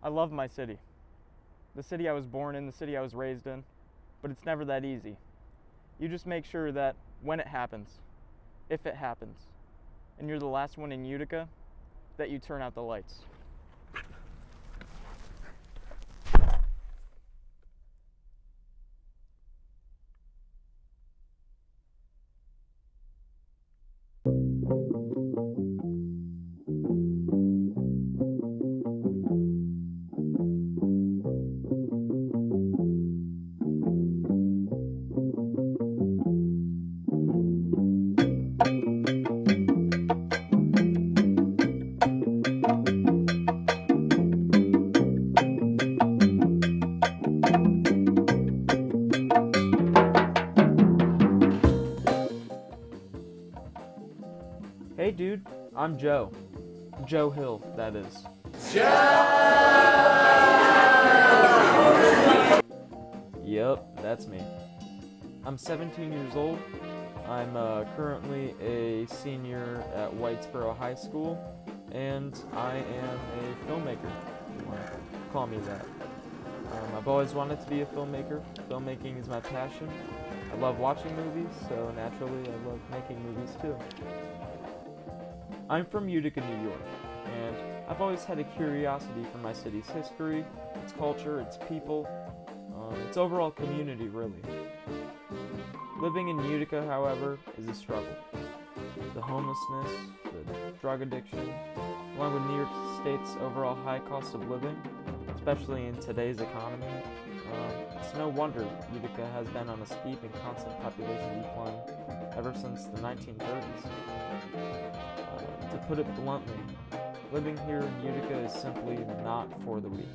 I love my city. The city I was born in, the city I was raised in, but it's never that easy. You just make sure that when it happens, if it happens, and you're the last one in Utica, that you turn out the lights. Hey dude, I'm Joe. Joe Hill, that is. Yep, that's me. I'm 17 years old. I'm currently a senior at Whitesboro High School, and I am a filmmaker. Call me that. I've always wanted to be a filmmaker. Filmmaking is my passion. I love watching movies, so naturally I love making movies too. I'm from Utica, New York, and I've always had a curiosity for my city's history, its culture, its people, its overall community, really. Living in Utica, however, is a struggle. The homelessness, the drug addiction, along with New York State's overall high cost of living, especially in today's economy, it's no wonder Utica has been on a steep and constant population decline ever since the 1930s. To put it bluntly, living here in Utica is simply not for the weak.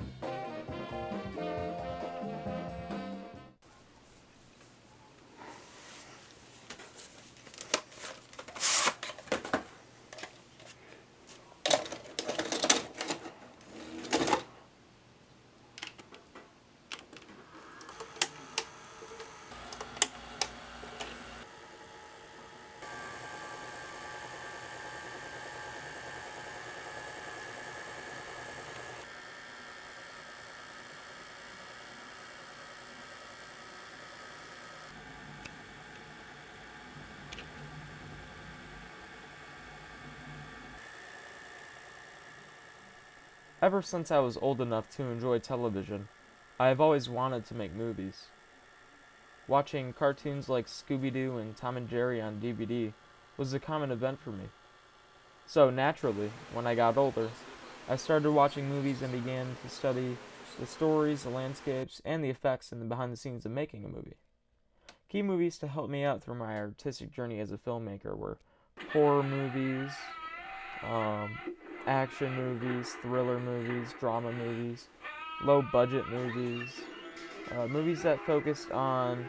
Ever since I was old enough to enjoy television, I have always wanted to make movies. Watching cartoons like Scooby-Doo and Tom and Jerry on DVD was a common event for me. So naturally, when I got older, I started watching movies and began to study the stories, the landscapes, and the effects and the behind the scenes of making a movie. Key movies to help me out through my artistic journey as a filmmaker were horror movies, action movies, thriller movies, drama movies, low budget movies, movies that focused on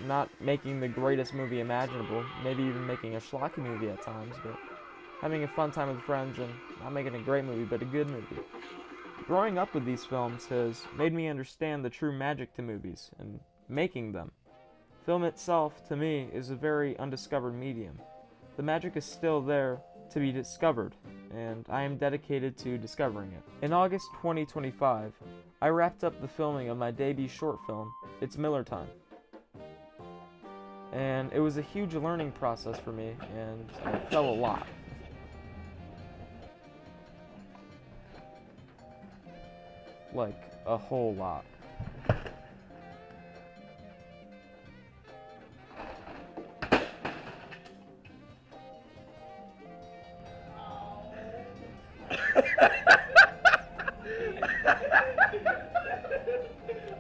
not making the greatest movie imaginable, maybe even making a schlocky movie at times, but having a fun time with friends and not making a great movie, but a good movie. Growing up with these films has made me understand the true magic to movies and making them. Film itself, to me, is a very undiscovered medium. The magic is still there to be discovered, and I am dedicated to discovering it. In August 2025, I wrapped up the filming of my debut short film, It's Miller Time. And it was a huge learning process for me, and I fell a lot. Like, a whole lot.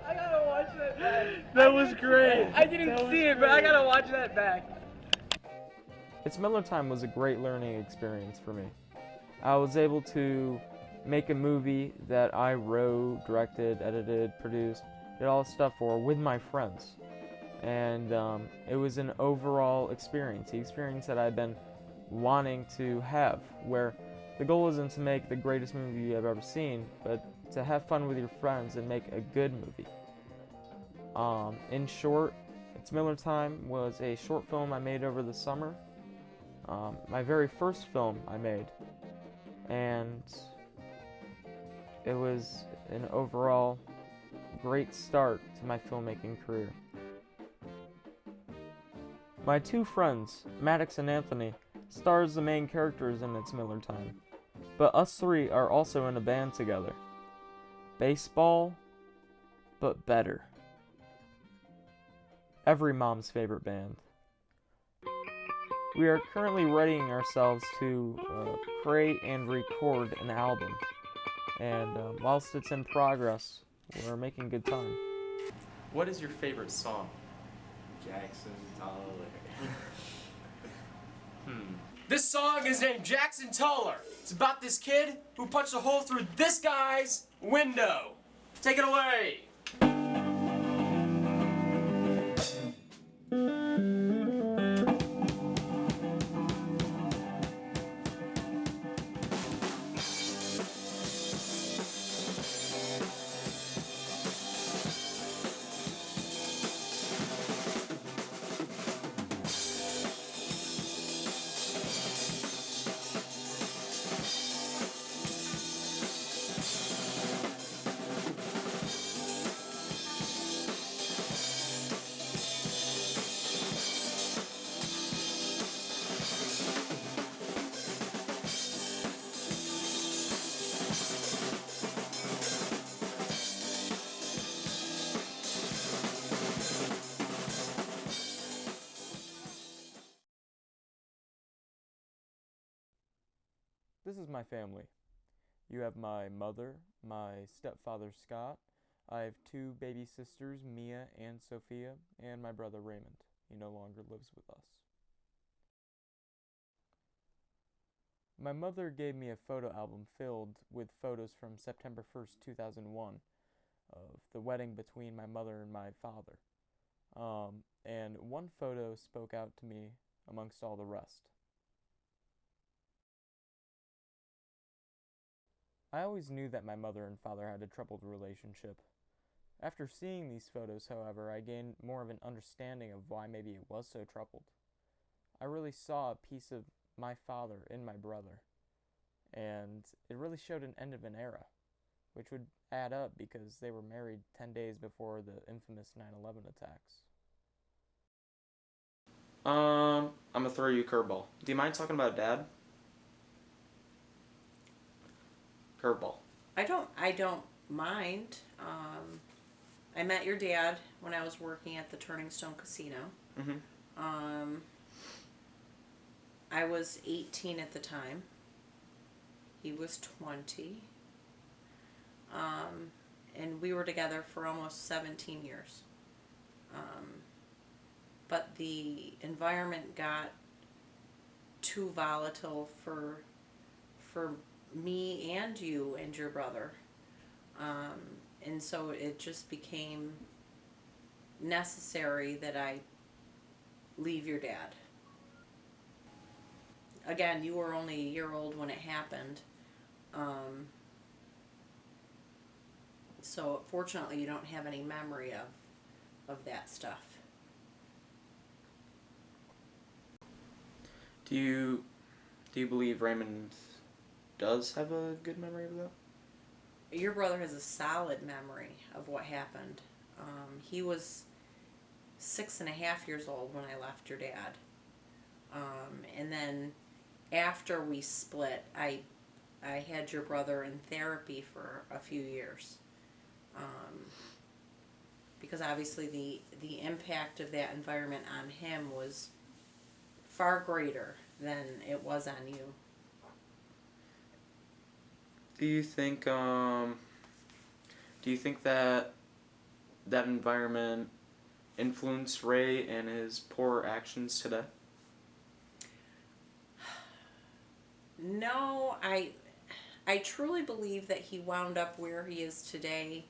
I gotta watch that back. That was great. I didn't see it, but I gotta watch that back. It's Miller Time was a great learning experience for me. I was able to make a movie that I wrote, directed, edited, produced, did all the stuff for with my friends. And it was an overall experience, the experience that I've been wanting to have, where the goal isn't to make the greatest movie I've ever seen, but to have fun with your friends and make a good movie. In short, It's Miller Time was a short film I made over the summer. My very first film I made. And it was an overall great start to my filmmaking career. My two friends, Maddox and Anthony, star as the main characters in It's Miller Time, but us three are also in a band together. Baseball, but better. Every mom's favorite band. We are currently readying ourselves to create and record an album, and whilst it's in progress, we're making good time. What is your favorite song? Jackson Toller. This song is named Jackson Toller. It's about this kid who punched a hole through this guy's window. Take it away. This is my family. You have my mother, my stepfather Scott. I have two baby sisters, Mia and Sophia, and my brother Raymond. He no longer lives with us. My mother gave me a photo album filled with photos from September 1st, 2001, of the wedding between my mother and my father. And one photo spoke out to me amongst all the rest. I always knew that my mother and father had a troubled relationship. After seeing these photos, however, I gained more of an understanding of why maybe it was so troubled. I really saw a piece of my father in my brother, and it really showed an end of an era, which would add up because they were married 10 days before the infamous 9/11 attacks. I'm gonna throw you a curveball. Do you mind talking about Dad? Curveball. I don't mind. I met your dad when I was working at the Turning Stone Casino. Mm-hmm. I was 18 at the time. He was 20. And we were together for almost 17 years. But the environment got too volatile for me and you and your brother. And so it just became necessary that I leave your dad. Again, you were only a year old when it happened. So fortunately you don't have any memory of that stuff. Do you believe Raymond does have a good memory of that? Your brother has a solid memory of what happened. He was 6.5 years old when I left your dad. And then after we split, I had your brother in therapy for a few years. Because obviously the impact of that environment on him was far greater than it was on you. Do you think that environment influenced Ray and his poor actions today? No, I truly believe that he wound up where he is today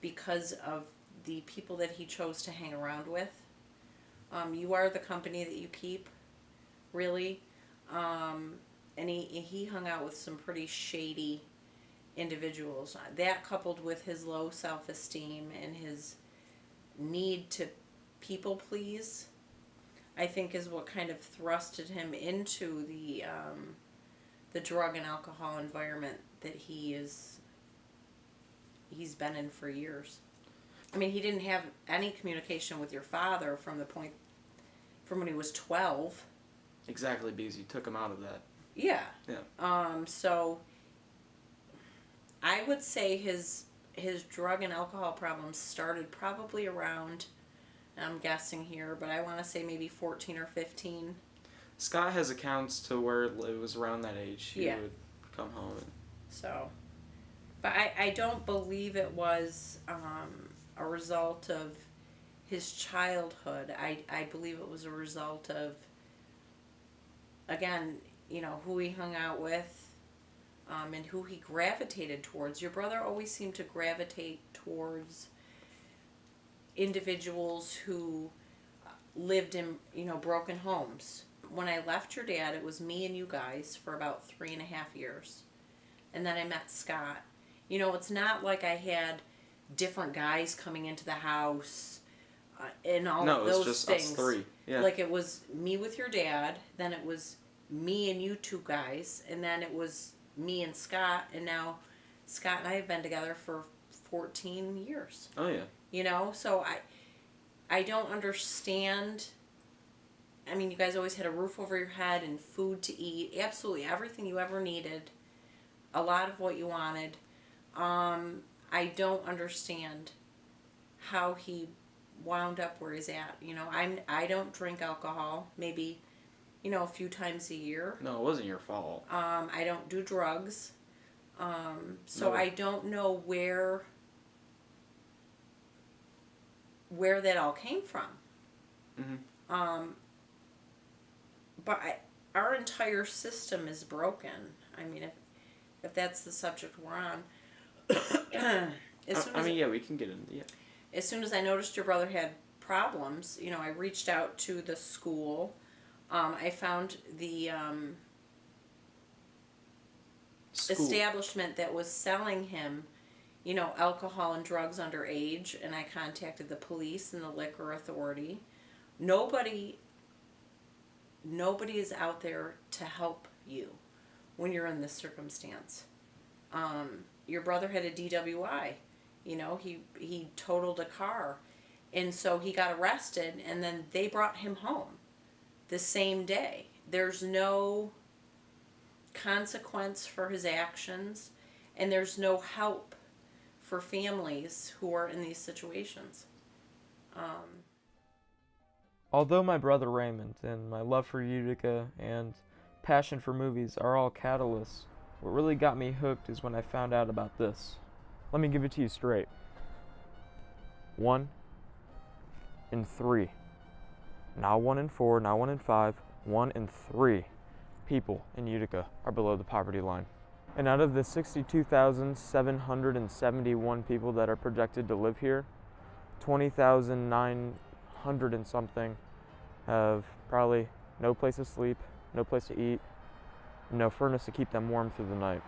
because of the people that he chose to hang around with. You are the company that you keep, really. And he hung out with some pretty shady individuals. That, coupled with his low self-esteem and his need to people please, I think is what kind of thrusted him into the drug and alcohol environment that he is he's been in for years. I mean, he didn't have any communication with your father from when he was 12. Exactly, because you took him out of that. Yeah. Yeah. So I would say his drug and alcohol problems started probably around, I'm guessing here, but I want to say maybe 14 or 15. Scott has accounts to where it was around that age. He Yeah. would come home and... So, but I don't believe it was a result of his childhood. I believe it was a result of, again, you know, who he hung out with, and who he gravitated towards. Your brother always seemed to gravitate towards individuals who lived in, you know, broken homes. When I left your dad, it was me and you guys for about 3.5 years. And then I met Scott. You know, it's not like I had different guys coming into the house and all No, of it was those just things. us three. Yeah. Like, it was me with your dad, then it was me and you two guys, and then it was me and Scott, and now Scott and I have been together for 14 years. Oh, yeah. You know, so I don't understand. I mean, you guys always had a roof over your head and food to eat, absolutely everything you ever needed, a lot of what you wanted. I don't understand how he wound up where he's at. You know, I don't drink alcohol, maybe, you know, a few times a year. No, it wasn't your fault. I don't do drugs. So No. I don't know where that all came from. Mm-hmm. But our entire system is broken. I mean, if that's the subject we're on. Yeah, we can get into it. As soon as I noticed your brother had problems, you know, I reached out to the school. I found the School. establishment that was selling him, you know, alcohol and drugs underage, and I contacted the police and the liquor authority. Nobody is out there to help you when you're in this circumstance. Your brother had a DWI. You know, he totaled a car. And so he got arrested, and then they brought him home the same day. There's no consequence for his actions, and there's no help for families who are in these situations. Although my brother Raymond and my love for Utica and passion for movies are all catalysts, what really got me hooked is when I found out about this. Let me give it to you straight. 1 in 3. Not 1 in 4, not 1 in 5, 1 in 3 people in Utica are below the poverty line. And out of the 62,771 people that are projected to live here, 20,900 and something have probably no place to sleep, no place to eat, no furnace to keep them warm through the night.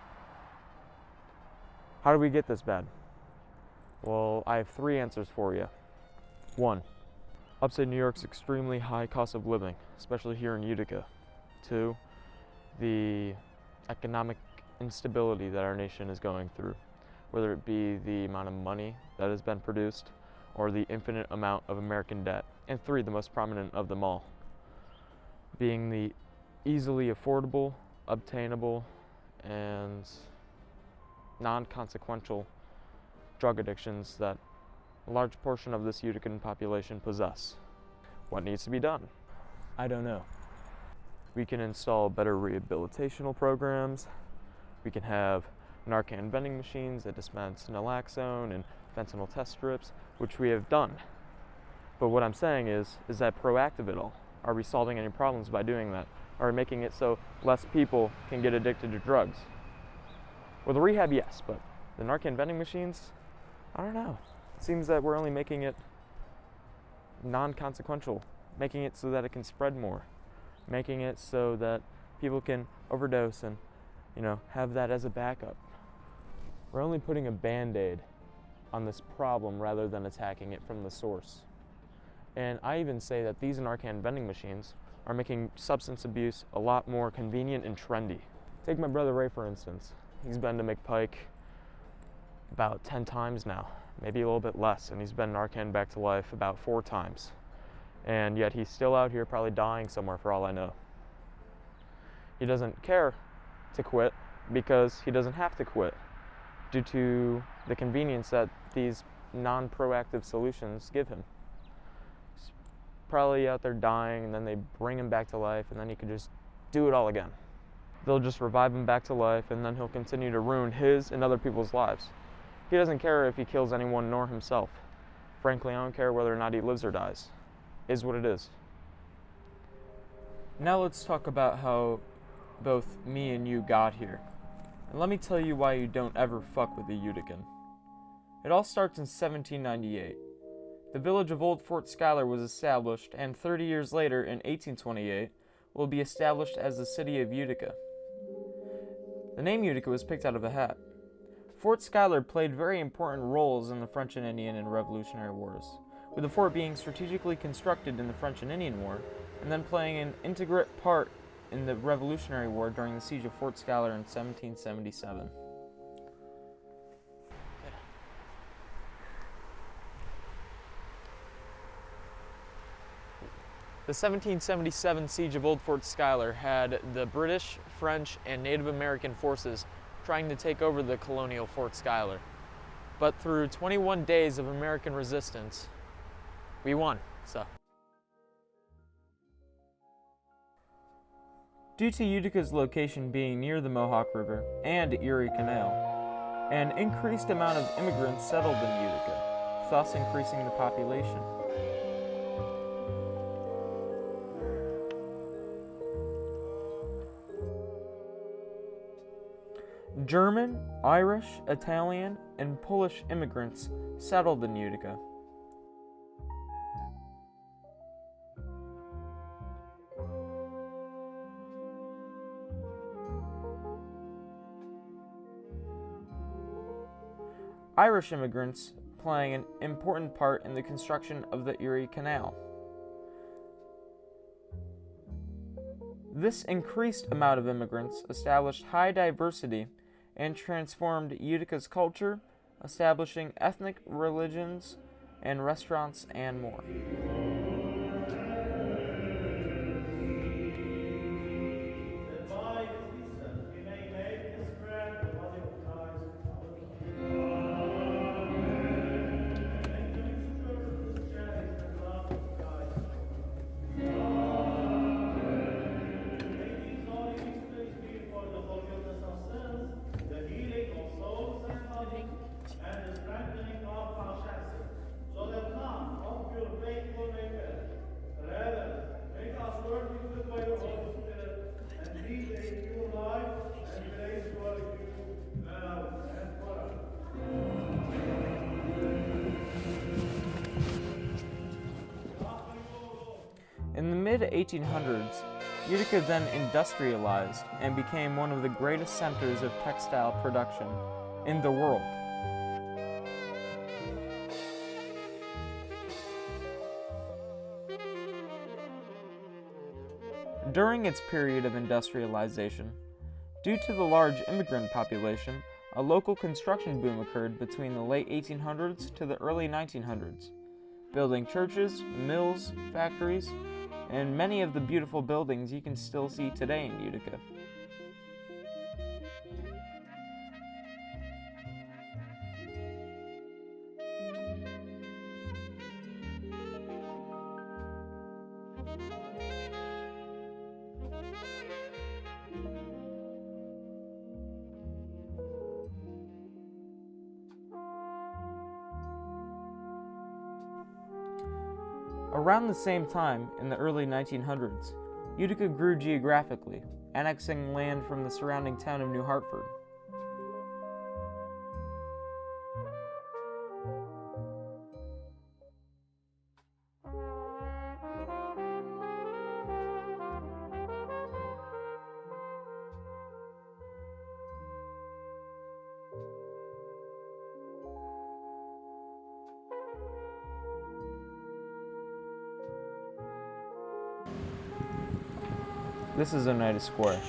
How do we get this bad? Well, I have 3 answers for you. 1, upstate New York's extremely high cost of living, especially here in Utica. 2, the economic instability that our nation is going through, whether it be the amount of money that has been produced or the infinite amount of American debt. And 3, the most prominent of them all, being the easily affordable, obtainable, and non-consequential drug addictions that a large portion of this Utican population possess. What needs to be done? I don't know. We can install better rehabilitational programs. We can have Narcan vending machines that dispense naloxone and fentanyl test strips, which we have done. But what I'm saying is that proactive at all? Are we solving any problems by doing that? Are we making it so less people can get addicted to drugs? Well, the rehab, yes, but the Narcan vending machines, I don't know. It seems that we're only making it non-consequential, making it so that it can spread more, making it so that people can overdose and, you know, have that as a backup. We're only putting a Band-Aid on this problem rather than attacking it from the source. And I even say that these Narcan vending machines are making substance abuse a lot more convenient and trendy. Take my brother Ray, for instance. He's been to McPike about 10 times now, maybe a little bit less, and he's been Narcan back to life about 4 times. And yet he's still out here probably dying somewhere for all I know. He doesn't care to quit because he doesn't have to quit due to the convenience that these non-proactive solutions give him. He's probably out there dying, and then they bring him back to life, and then he can just do it all again. They'll just revive him back to life, and then he'll continue to ruin his and other people's lives. He doesn't care if he kills anyone nor himself. Frankly, I don't care whether or not he lives or dies. It is what it is. Now let's talk about how both me and you got here. And let me tell you why you don't ever fuck with the Utica. It all starts in 1798. The village of Old Fort Schuyler was established, and 30 years later, in 1828, will be established as the city of Utica. The name Utica was picked out of a hat. Fort Schuyler played very important roles in the French and Indian and Revolutionary Wars, with the fort being strategically constructed in the French and Indian War, and then playing an integral part in the Revolutionary War during the siege of Fort Schuyler in 1777. The 1777 siege of Old Fort Schuyler had the British, French, and Native American forces trying to take over the colonial Fort Schuyler. But through 21 days of American resistance, we won, so. Due to Utica's location being near the Mohawk River and Erie Canal, an increased amount of immigrants settled in Utica, thus increasing the population. German, Irish, Italian, and Polish immigrants settled in Utica. Irish immigrants playing an important part in the construction of the Erie Canal. This increased amount of immigrants established high diversity and transformed Utica's culture, establishing ethnic religions and restaurants and more. In the mid-1800s, Utica then industrialized and became one of the greatest centers of textile production in the world. During its period of industrialization, due to the large immigrant population, a local construction boom occurred between the late 1800s to the early 1900s, building churches, mills, factories, and many of the beautiful buildings you can still see today in Utica. Around the same time, in the early 1900s, Utica grew geographically, annexing land from the surrounding town of New Hartford. This is Oneida Square.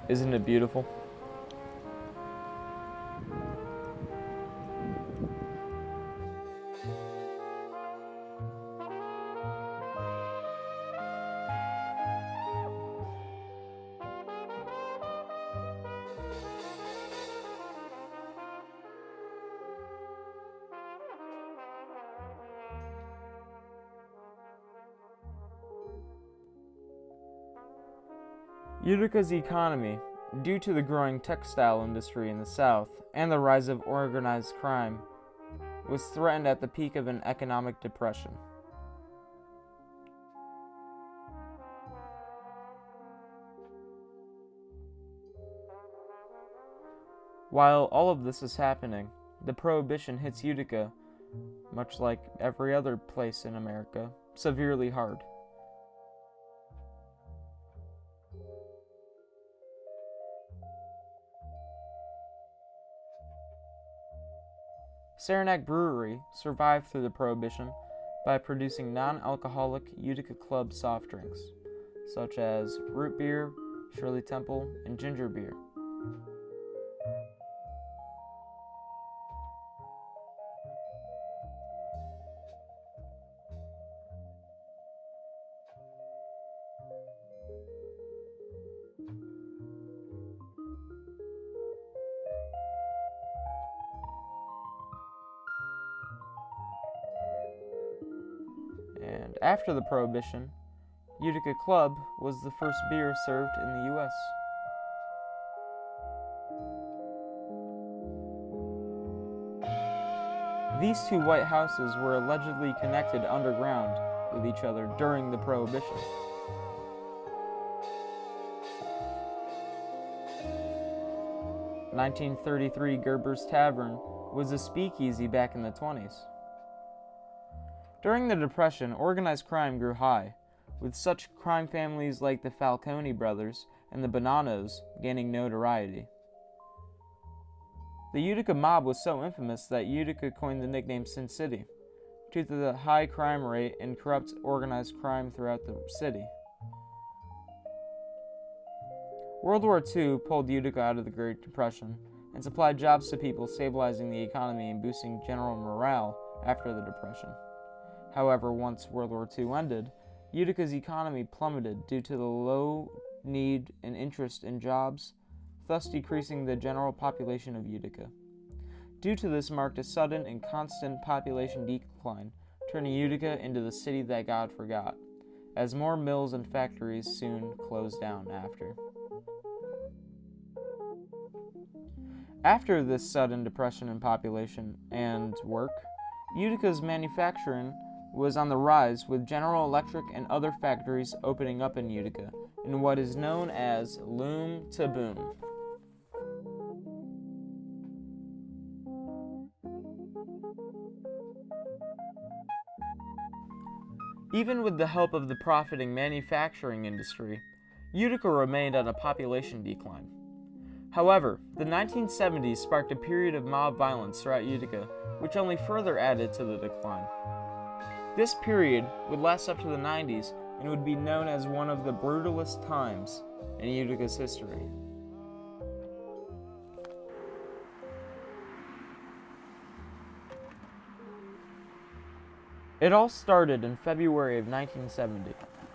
Isn't it beautiful? Utica's economy, due to the growing textile industry in the South and the rise of organized crime, was threatened at the peak of an economic depression. While all of this is happening, the Prohibition hits Utica, much like every other place in America, severely hard. Saranac Brewery survived through the Prohibition by producing non-alcoholic Utica Club soft drinks, such as root beer, Shirley Temple, and ginger beer. And after the Prohibition, Utica Club was the first beer served in the U.S. These two White Houses were allegedly connected underground with each other during the Prohibition. (1933) Gerber's Tavern was a speakeasy back in the 20s. During the Depression, organized crime grew high, with such crime families like the Falcone brothers and the Bonanos gaining notoriety. The Utica mob was so infamous that Utica coined the nickname Sin City, due to the high crime rate and corrupt organized crime throughout the city. World War II pulled Utica out of the Great Depression and supplied jobs to people, stabilizing the economy and boosting general morale after the Depression. However, once World War II ended, Utica's economy plummeted due to the low need and interest in jobs, thus decreasing the general population of Utica. Due to this marked a sudden and constant population decline, turning Utica into the city that God forgot, as more mills and factories soon closed down after. After this sudden depression in population and work, Utica's manufacturing was on the rise, with General Electric and other factories opening up in Utica in what is known as Loom to Boom. Even with the help of the profiting manufacturing industry, Utica remained on a population decline. However, the 1970s sparked a period of mob violence throughout Utica, which only further added to the decline. This period would last up to the 90s and would be known as one of the brutalest times in Utica's history. It all started in February of 1970,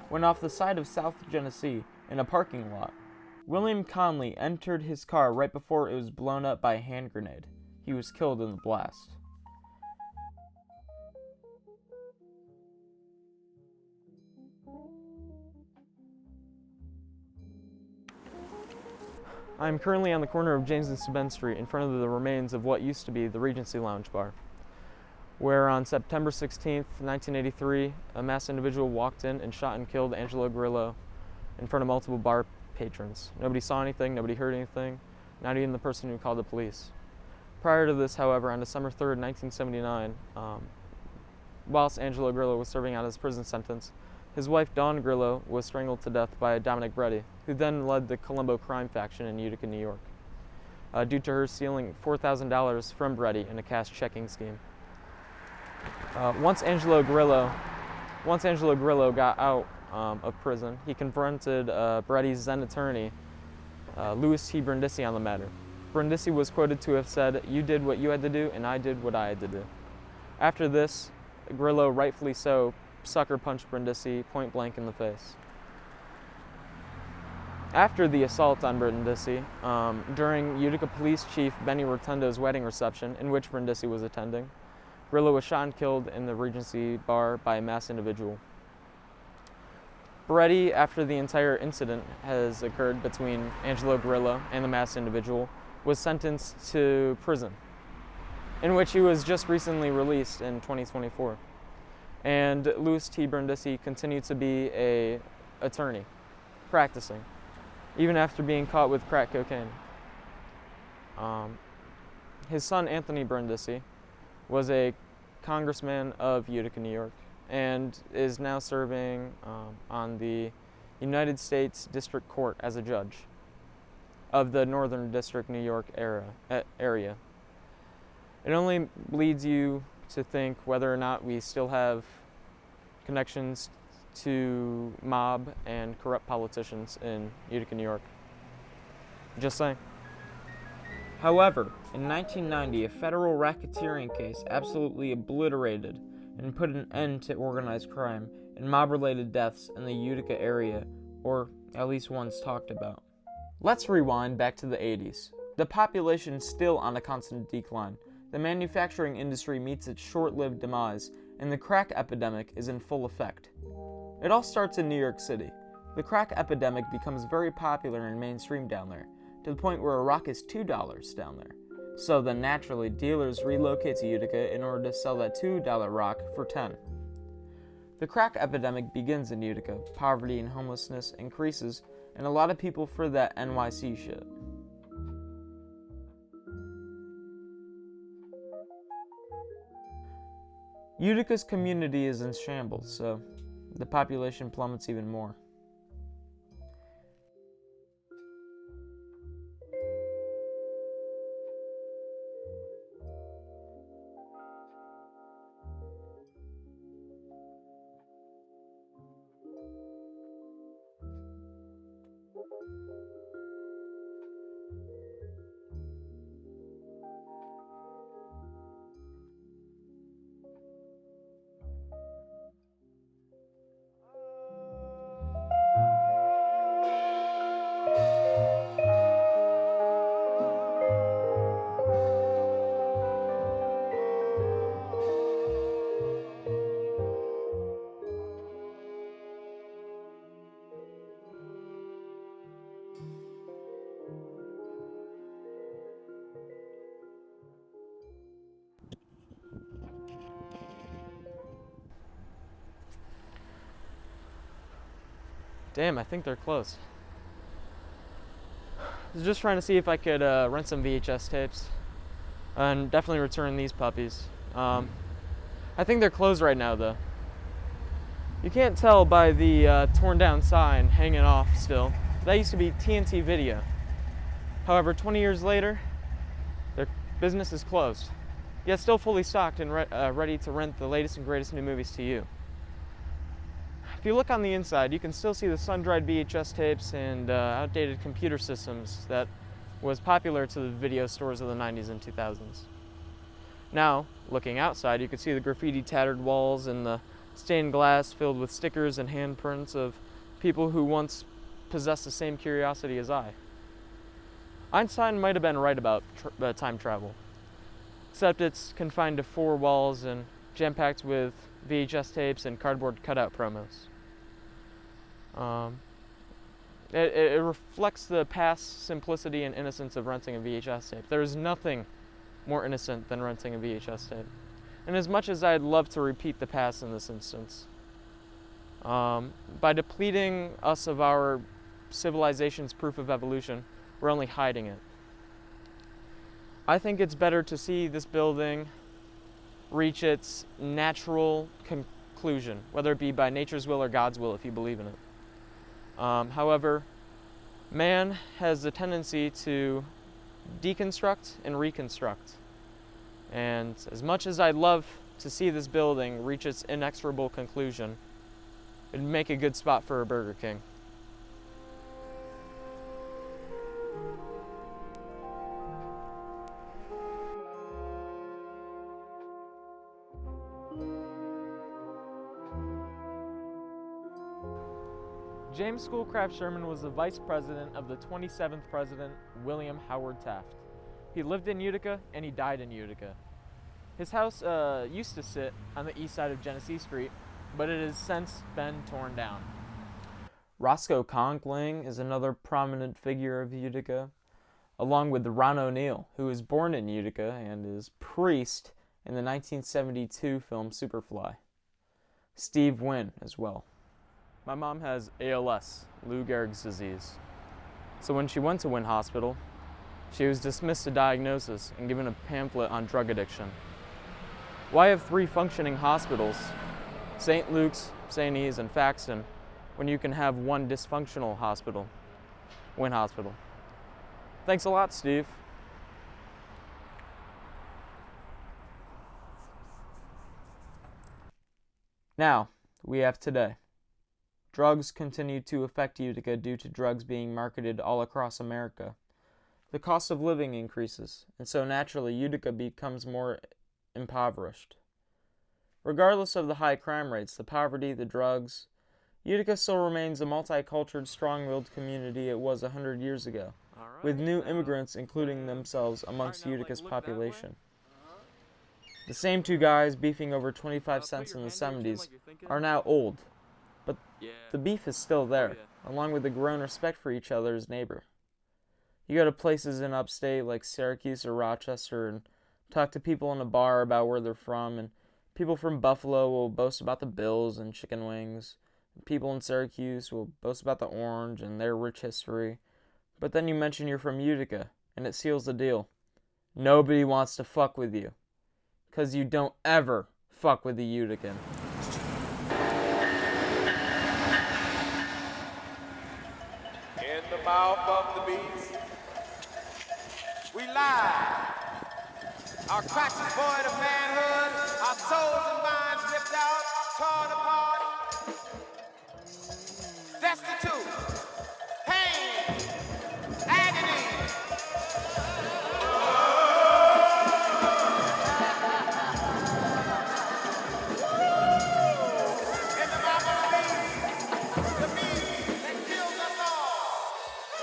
when off the side of South Genesee, in a parking lot, William Conley entered his car right before it was blown up by a hand grenade. He was killed in the blast. I am currently on the corner of James and Steuben Street in front of the remains of what used to be the Regency Lounge Bar, where on September 16th, 1983, a masked individual walked in and shot and killed Angelo Grillo in front of multiple bar patrons. Nobody saw anything, nobody heard anything, not even the person who called the police. Prior to this, however, on December 3rd, 1979, whilst Angelo Grillo was serving out his prison sentence, his wife Dawn Grillo was strangled to death by Dominic Breddy, who then led the Colombo crime faction in Utica, New York, due to her stealing $4,000 from Breddy in a cash checking scheme. Once Angelo Grillo got out of prison, he confronted Breddy's then attorney, Louis T. Brindisi, on the matter. Brindisi was quoted to have said, "You did what you had to do, and I did what I had to do." After this, Grillo, rightfully so, sucker punched Brindisi point blank in the face. After the assault on Brindisi, during Utica Police Chief Benny Rotundo's wedding reception, in which Brindisi was attending, Grillo was shot and killed in the Regency bar by a masked individual. Once Angelo Grillo got out of prison, he confronted Louis T. Brindisi, Louis T. Brindisi was quoted to have said, "You did what you had to do, and I did what I had to do." After this, Grillo, rightfully so, sucker punched Brindisi point blank in the face. After the assault on Brindisi, during Utica Police Chief Benny Rotundo's wedding reception, in which Brindisi was attending, Grillo was shot and killed in the Regency bar by a masked individual. Beretti, after the entire incident has occurred between Angelo Grillo and the masked individual, was sentenced to prison, in which he was just recently released in 2024. And Louis T. Brindisi continued to be an attorney, practicing, even after being caught with crack cocaine. His son, Anthony Brindisi, was a congressman of Utica, New York, and is now serving on the United States District Court as a judge of the Northern District, New York area. It only leads you to think whether or not we still have connections to mob and corrupt politicians in Utica, New York. Just saying. However, in 1990, a federal racketeering case absolutely obliterated and put an end to organized crime and mob-related deaths in the Utica area, or at least once talked about. Let's rewind back to the 80s. The population is still on a constant decline. The manufacturing industry meets its short-lived demise, and the crack epidemic is in full effect. It all starts in New York City. The crack epidemic becomes very popular and mainstream down there, to the point where a rock is $2 down there. So then naturally, dealers relocate to Utica in order to sell that $2 rock for $10. The crack epidemic begins in Utica, poverty and homelessness increases, and a lot of people for that NYC shit. Utica's community is in shambles, so the population plummets even more. Damn, I think they're closed. I was just trying to see if I could rent some VHS tapes and definitely return these puppies. I think they're closed right now though. You can't tell by the torn down sign hanging off still. That used to be TNT Video. However, 20 years later, their business is closed. Yet still fully stocked and ready to rent the latest and greatest new movies to you. If you look on the inside, you can still see the sun-dried VHS tapes and outdated computer systems that was popular to the video stores of the 90s and 2000s. Now, looking outside, you can see the graffiti tattered walls and the stained glass filled with stickers and handprints of people who once possessed the same curiosity as I. Einstein might have been right about time travel, except it's confined to 4 walls and jam-packed with VHS tapes and cardboard cutout promos. It reflects the past simplicity and innocence of renting a VHS tape. There is nothing more innocent than renting a VHS tape. And as much as I'd love to repeat the past in this instance, by depleting us of our civilization's proof of evolution, we're only hiding it. I think it's better to see this building reach its natural conclusion, whether it be by nature's will or God's will if you believe in it. However, man has a tendency to deconstruct and reconstruct. And as much as I'd love to see this building reach its inexorable conclusion, it'd make a good spot for a Burger King. James Schoolcraft Sherman was the vice president of the 27th president, William Howard Taft. He lived in Utica and he died in Utica. His house used to sit on the east side of Genesee Street, but it has since been torn down. Roscoe Conkling is another prominent figure of Utica, along with Ron O'Neal, who was born in Utica and is Priest in the 1972 film Superfly. Steve Wynn as well. My mom has ALS, Lou Gehrig's disease. So when she went to Wynn Hospital, she was dismissed a diagnosis and given a pamphlet on drug addiction. Why have 3 functioning hospitals, St. Luke's, St. E's, and Faxton, when you can have 1 dysfunctional hospital, Wynn Hospital? Thanks a lot, Steve. Now, we have today. Drugs continue to affect Utica due to drugs being marketed all across America. The cost of living increases, and so naturally Utica becomes more impoverished. Regardless of the high crime rates, the poverty, the drugs, Utica still remains a multicultural, strong-willed community it was 100 years ago, with new immigrants including themselves amongst Utica's population. The same 2 guys beefing over 25 cents in the 70s are now old, but the beef is still there, along with the grown respect for each other's neighbor. You go to places in upstate like Syracuse or Rochester and talk to people in a bar about where they're from, and people from Buffalo will boast about the Bills and chicken wings. People in Syracuse will boast about the Orange and their rich history. But then you mention you're from Utica, and it seals the deal. Nobody wants to fuck with you, 'cause you don't ever fuck with the Utican. In the mouth of the beast, we lie. Our cracks is void of manhood, our souls and minds ripped out, torn apart, destitute, pain, agony. In the mouth of the beast that kills us all,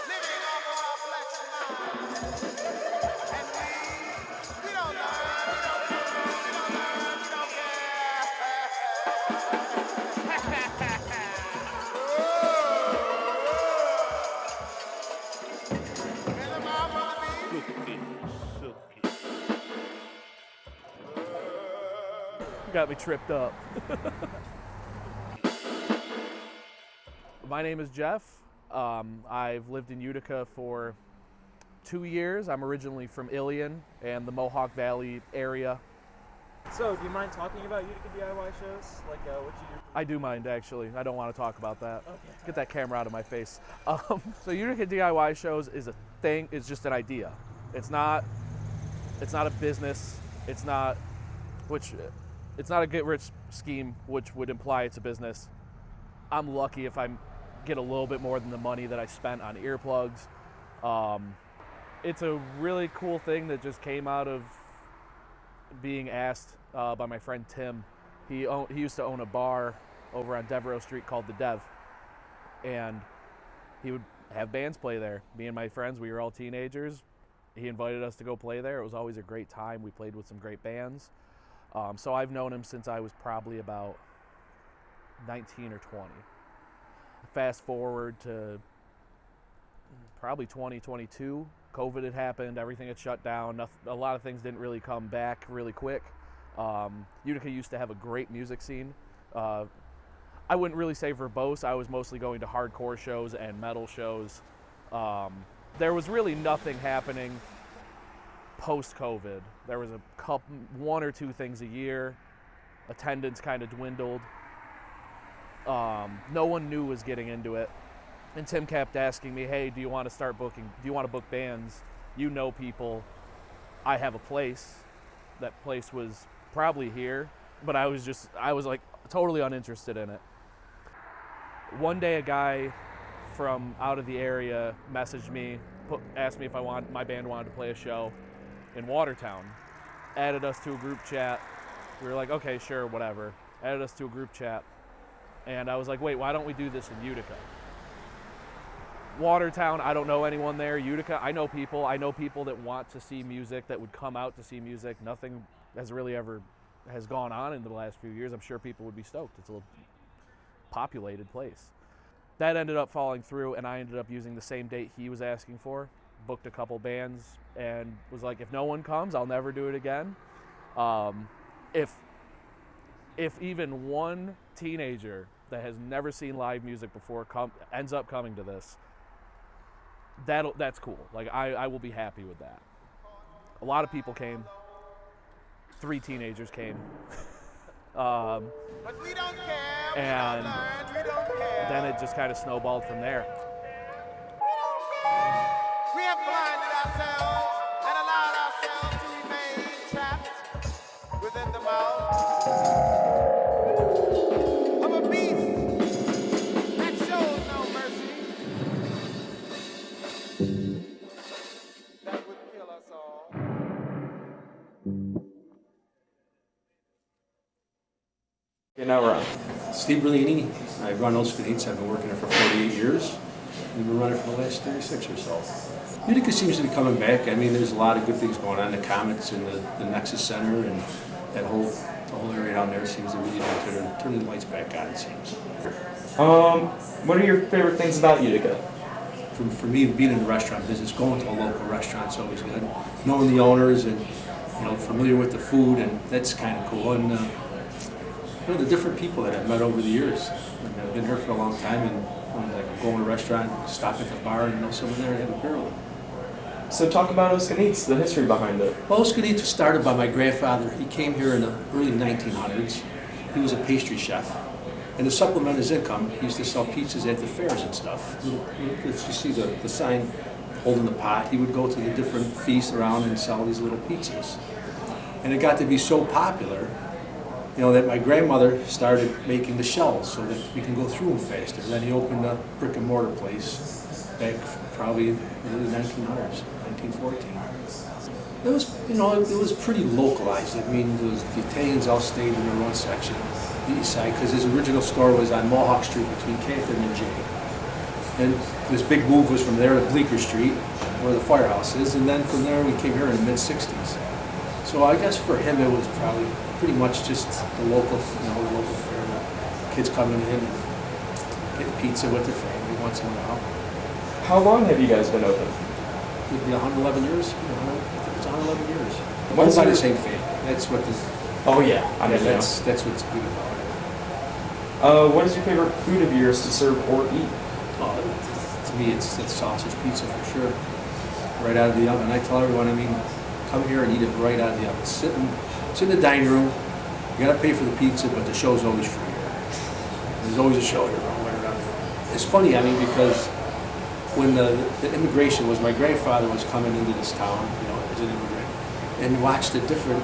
living off of our flesh and mind. And we don't learn, we don't care, we don't learn, we don't care. In the mouth of the beast. Got me tripped up. My name is Jeff. I've lived in Utica for 2 years. I'm originally from Ilion and the Mohawk Valley area. So, do you mind talking about Utica DIY shows? Like what you do? I do mind, actually. I don't want to talk about that. Okay. Get that camera out of my face. So Utica DIY shows is a thing. It's just an idea. It's not a business. It's not a get-rich scheme, which would imply it's a business. I'm lucky if I get a little bit more than the money that I spent on earplugs. It's a really cool thing that just came out of being asked by my friend Tim. He used to own a bar over on Devereaux Street called The Dev, and he would have bands play there. Me and my friends, we were all teenagers. He invited us to go play there. It was always a great time. We played with some great bands. So I've known him since I was probably about 19 or 20. Fast forward to probably 2022, COVID had happened, everything had shut down, a lot of things didn't really come back really quick. Utica used to have a great music scene. I wouldn't really say verbose, I was mostly going to hardcore shows and metal shows. There was really nothing happening post-COVID. There was one or two things a year. Attendance kind of dwindled. No one new was getting into it. And Tim kept asking me, hey, do you want to book bands? You know people. I have a place. That place was probably here, but I was like totally uninterested in it. One day a guy from out of the area messaged me, asked me if my band wanted to play a show in Watertown. Added us to a group chat. We were like, okay, sure, whatever. Added us to a group chat. And I was like, wait, why don't we do this in Utica? Watertown, I don't know anyone there. Utica, I know people. I know people that want to see music, that would come out to see music. Nothing has really ever has gone on in the last few years. I'm sure people would be stoked. It's a little populated place. that ended up falling through, and I ended up using the same date he was asking for. Booked a couple bands and was like, if no one comes, I'll never do it again. If even one teenager that has never seen live music before ends up coming to this, that's cool. Like, I will be happy with that. A lot of people came. 3 teenagers came. But we don't care. We And don't learn. We don't care. then it just kind of snowballed from there. We have blinded ourselves and allowed ourselves to remain trapped within the mouth of a beast that shows no mercy, that would kill us all. Okay, now we're on. Steve Berlini. I run Oscar Eats. I've been working there for 48 years. We've been running for the last 36 or so. Utica seems to be coming back. I mean, there's a lot of good things going on. The Comets and the Nexus Center and the whole area down there seems to really turn the lights back on, it seems. What are your favorite things about Utica? For me, being in the restaurant business, going to a local restaurant is always good. Knowing the owners and, familiar with the food, and that's kind of cool. And, the different people that I've met over the years. And I've been here for a long time, and when I go in a restaurant, stop at the bar and know someone there and have a beer with them. So talk about Oscar Eats, the history behind it. Well, Oscar Eats was started by my grandfather. He came here in the early 1900s. He was a pastry chef. And to supplement his income, he used to sell pizzas at the fairs and stuff. You see the sign holding the pot. He would go to the different feasts around and sell these little pizzas. And it got to be so popular, that my grandmother started making the shells so that we can go through them faster. Then he opened a brick and mortar place back probably in the early 1900s, 1914. It was pretty localized. I mean, the Italians all stayed in their own section, the east side, because his original store was on Mohawk Street between Catherine and Jay. And this big move was from there to Bleecker Street, where the firehouse is, and then from there we came here in the mid-60s. So I guess for him it was probably pretty much just the local fair. The kids coming in and getting pizza with their family once in a while. How long have you guys been open? It'd be 111 years. I think it's 111 years. When's All by your- the same family. That's what the. Oh yeah, I know. That's what's good about it. What is your favorite food of yours to serve or eat? Oh, to me, it's sausage pizza for sure. Right out of the oven. I tell everyone, come here and eat it right out of the oven. Sit in the dining room. You gotta pay for the pizza, but the show's always free here. There's always a show here right around here. It's funny, because when the immigration was, my grandfather was coming into this town, as an immigrant, and watched the different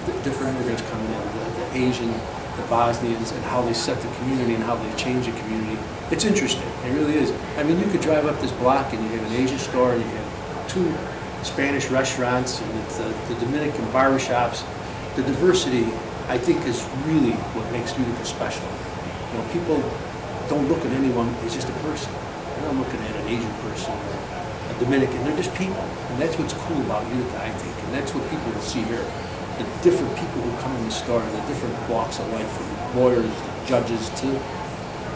immigrants coming in, the Asian, the Bosnians, and how they set the community and how they change the community. It's interesting. It really is. You could drive up this block and you have an Asian store, and you have 2 Spanish restaurants, and the Dominican barbershops. The diversity, I think, is really what makes Utica special. People don't look at anyone as just a person. They're not looking at an Asian person or a Dominican. They're just people. And that's what's cool about Utica, I think. And that's what people will see here. The different people who come in the store, the different walks of life, from lawyers to judges to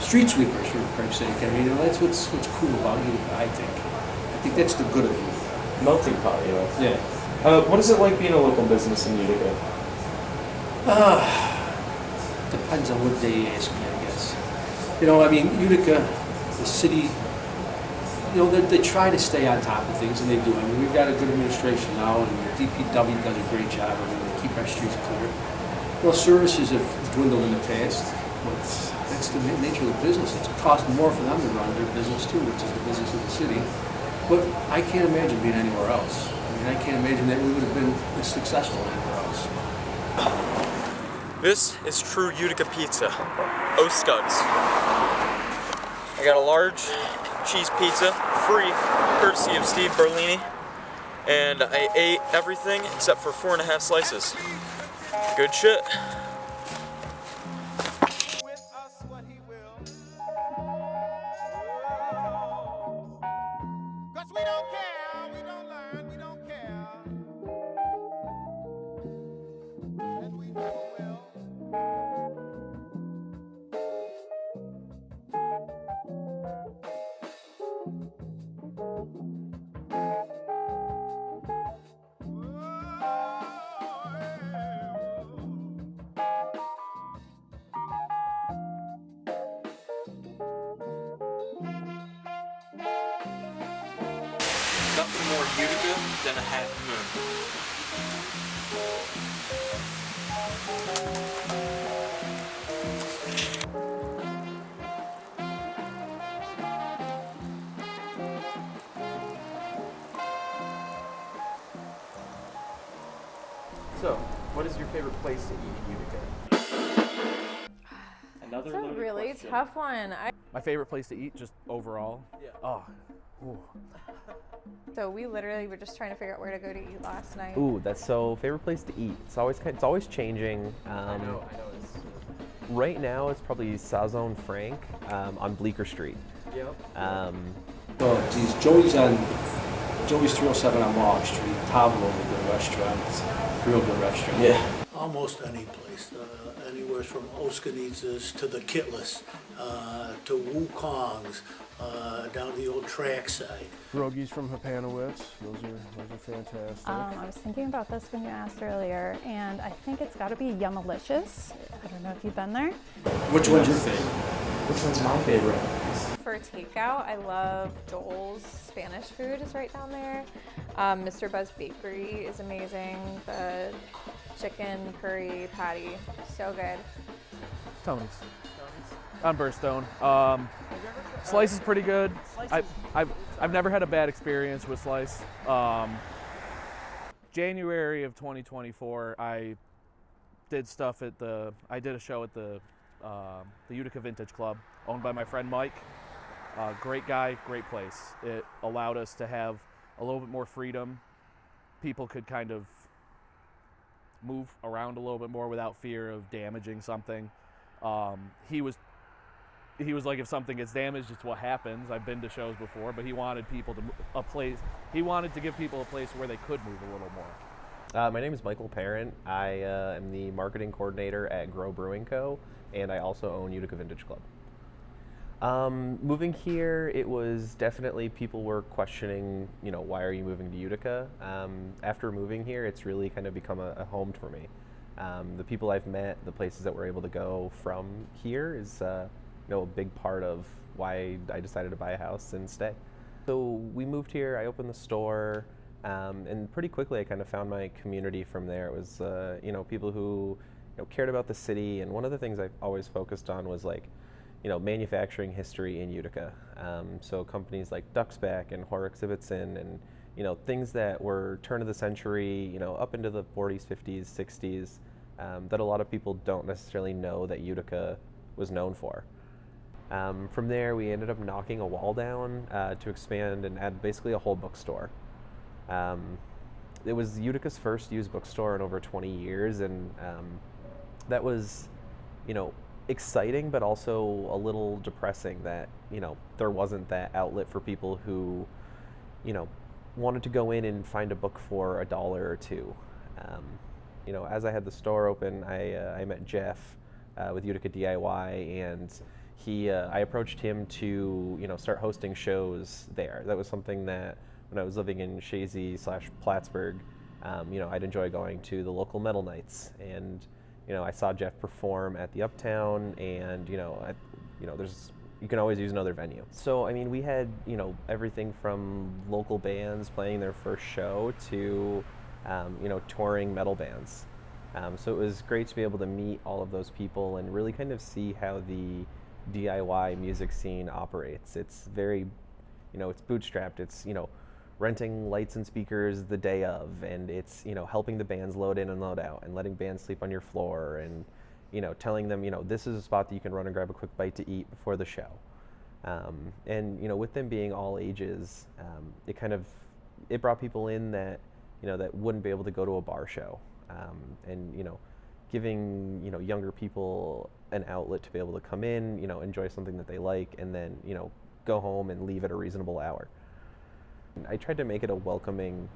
street sweepers, for Christ's sake. That's what's cool about Utica, I think. I think that's the good of Utica. Melting pot, Yeah. What is it like being a local business in Utica? Depends on what day you ask me, I guess. Utica, the city, they try to stay on top of things, and they do. We've got a good administration now, and the DPW does a great job. They keep our streets clear. Services have dwindled in the past, but that's the nature of the business. It's cost more for them to run their business too, which is the business of the city. But I can't imagine being anywhere else. I can't imagine that we would have been as successful anywhere else. This is true Utica pizza, O'Scuds. I got a large cheese pizza, free, courtesy of Steve Berlini, and I ate everything except for 4.5 slices. Good shit. With us what he will. 'Cause we don't care, we don't learn, we don't care. And we never will. Nothing more Utica than a half moon. So, what is your favorite place to eat in Utica? Another It's a loaded really question. tough one. My favorite place to eat, just overall. Yeah. Oh, ooh. So we literally were just trying to figure out where to go to eat last night. Ooh, that's so favorite place to eat. It's always changing. I know. It's. Right now, it's probably Sazon Frank on Bleecker Street. Yep. Oh, geez, Joey's 307 on Wall Street. Tavolo's a good restaurant. It's a real good restaurant. Yeah. Almost any place, anywhere from Oskanitza's to the Kitless, to Wukong's, down to the old trackside. Pierogies from Hapanowitz, those are fantastic. I was thinking about this when you asked earlier, and I think it's got to be Yummalicious. I don't know if you've been there. Which one's your favorite? Which one's my favorite? For takeout, I love Joel's Spanish food is right down there. Mr. Buzz Bakery is amazing. The chicken curry patty, so good. Tony's. On Burstone. Slice is pretty good. I've never had a bad experience with Slice. January of 2024, I did a show at the Utica Vintage Club, owned by my friend Mike. Great guy, great place. It allowed us to have a little bit more freedom. People could kind of move around a little bit more without fear of damaging something. He was like, if something gets damaged, it's what happens. I've been to shows before, but he wanted people he wanted to give people a place where they could move a little more. My name is Michael Parent. I am the marketing coordinator at Grow Brewing Co., and I also own Utica Vintage Club. Moving here, it was definitely, people were questioning, why are you moving to Utica? After moving here, it's really kind of become a home for me. The people I've met, the places that we're able to go from here is a big part of why I decided to buy a house and stay. So we moved here, I opened the store, and pretty quickly I kind of found my community from there. It was, people who cared about the city, and one of the things I always focused on was manufacturing history in Utica. So companies like Duxback and Horrocks Ibbotson and, things that were turn of the century, up into the 40s, 50s, 60s, that a lot of people don't necessarily know that Utica was known for. From there, we ended up knocking a wall down to expand and add basically a whole bookstore. It was Utica's first used bookstore in over 20 years, and that was, exciting, but also a little depressing that, there wasn't that outlet for people who, wanted to go in and find a book for $1 or $2. As I had the store open, I met Jeff with Utica DIY, and I approached him to, start hosting shows there. That was something that when I was living in Shazy/Plattsburgh, I'd enjoy going to the local metal nights, and I saw Jeff perform at the Uptown, and you can always use another venue. So we had everything from local bands playing their first show to touring metal bands. So it was great to be able to meet all of those people and really kind of see how the DIY music scene operates. It's very, it's bootstrapped. It's renting lights and speakers the day of, and it's helping the bands load in and load out, and letting bands sleep on your floor, and telling them this is a spot that you can run and grab a quick bite to eat before the show. And with them being all ages, it brought people in that that wouldn't be able to go to a bar show, and giving younger people an outlet to be able to come in, enjoy something that they like, and then go home and leave at a reasonable hour. I tried to make it a welcoming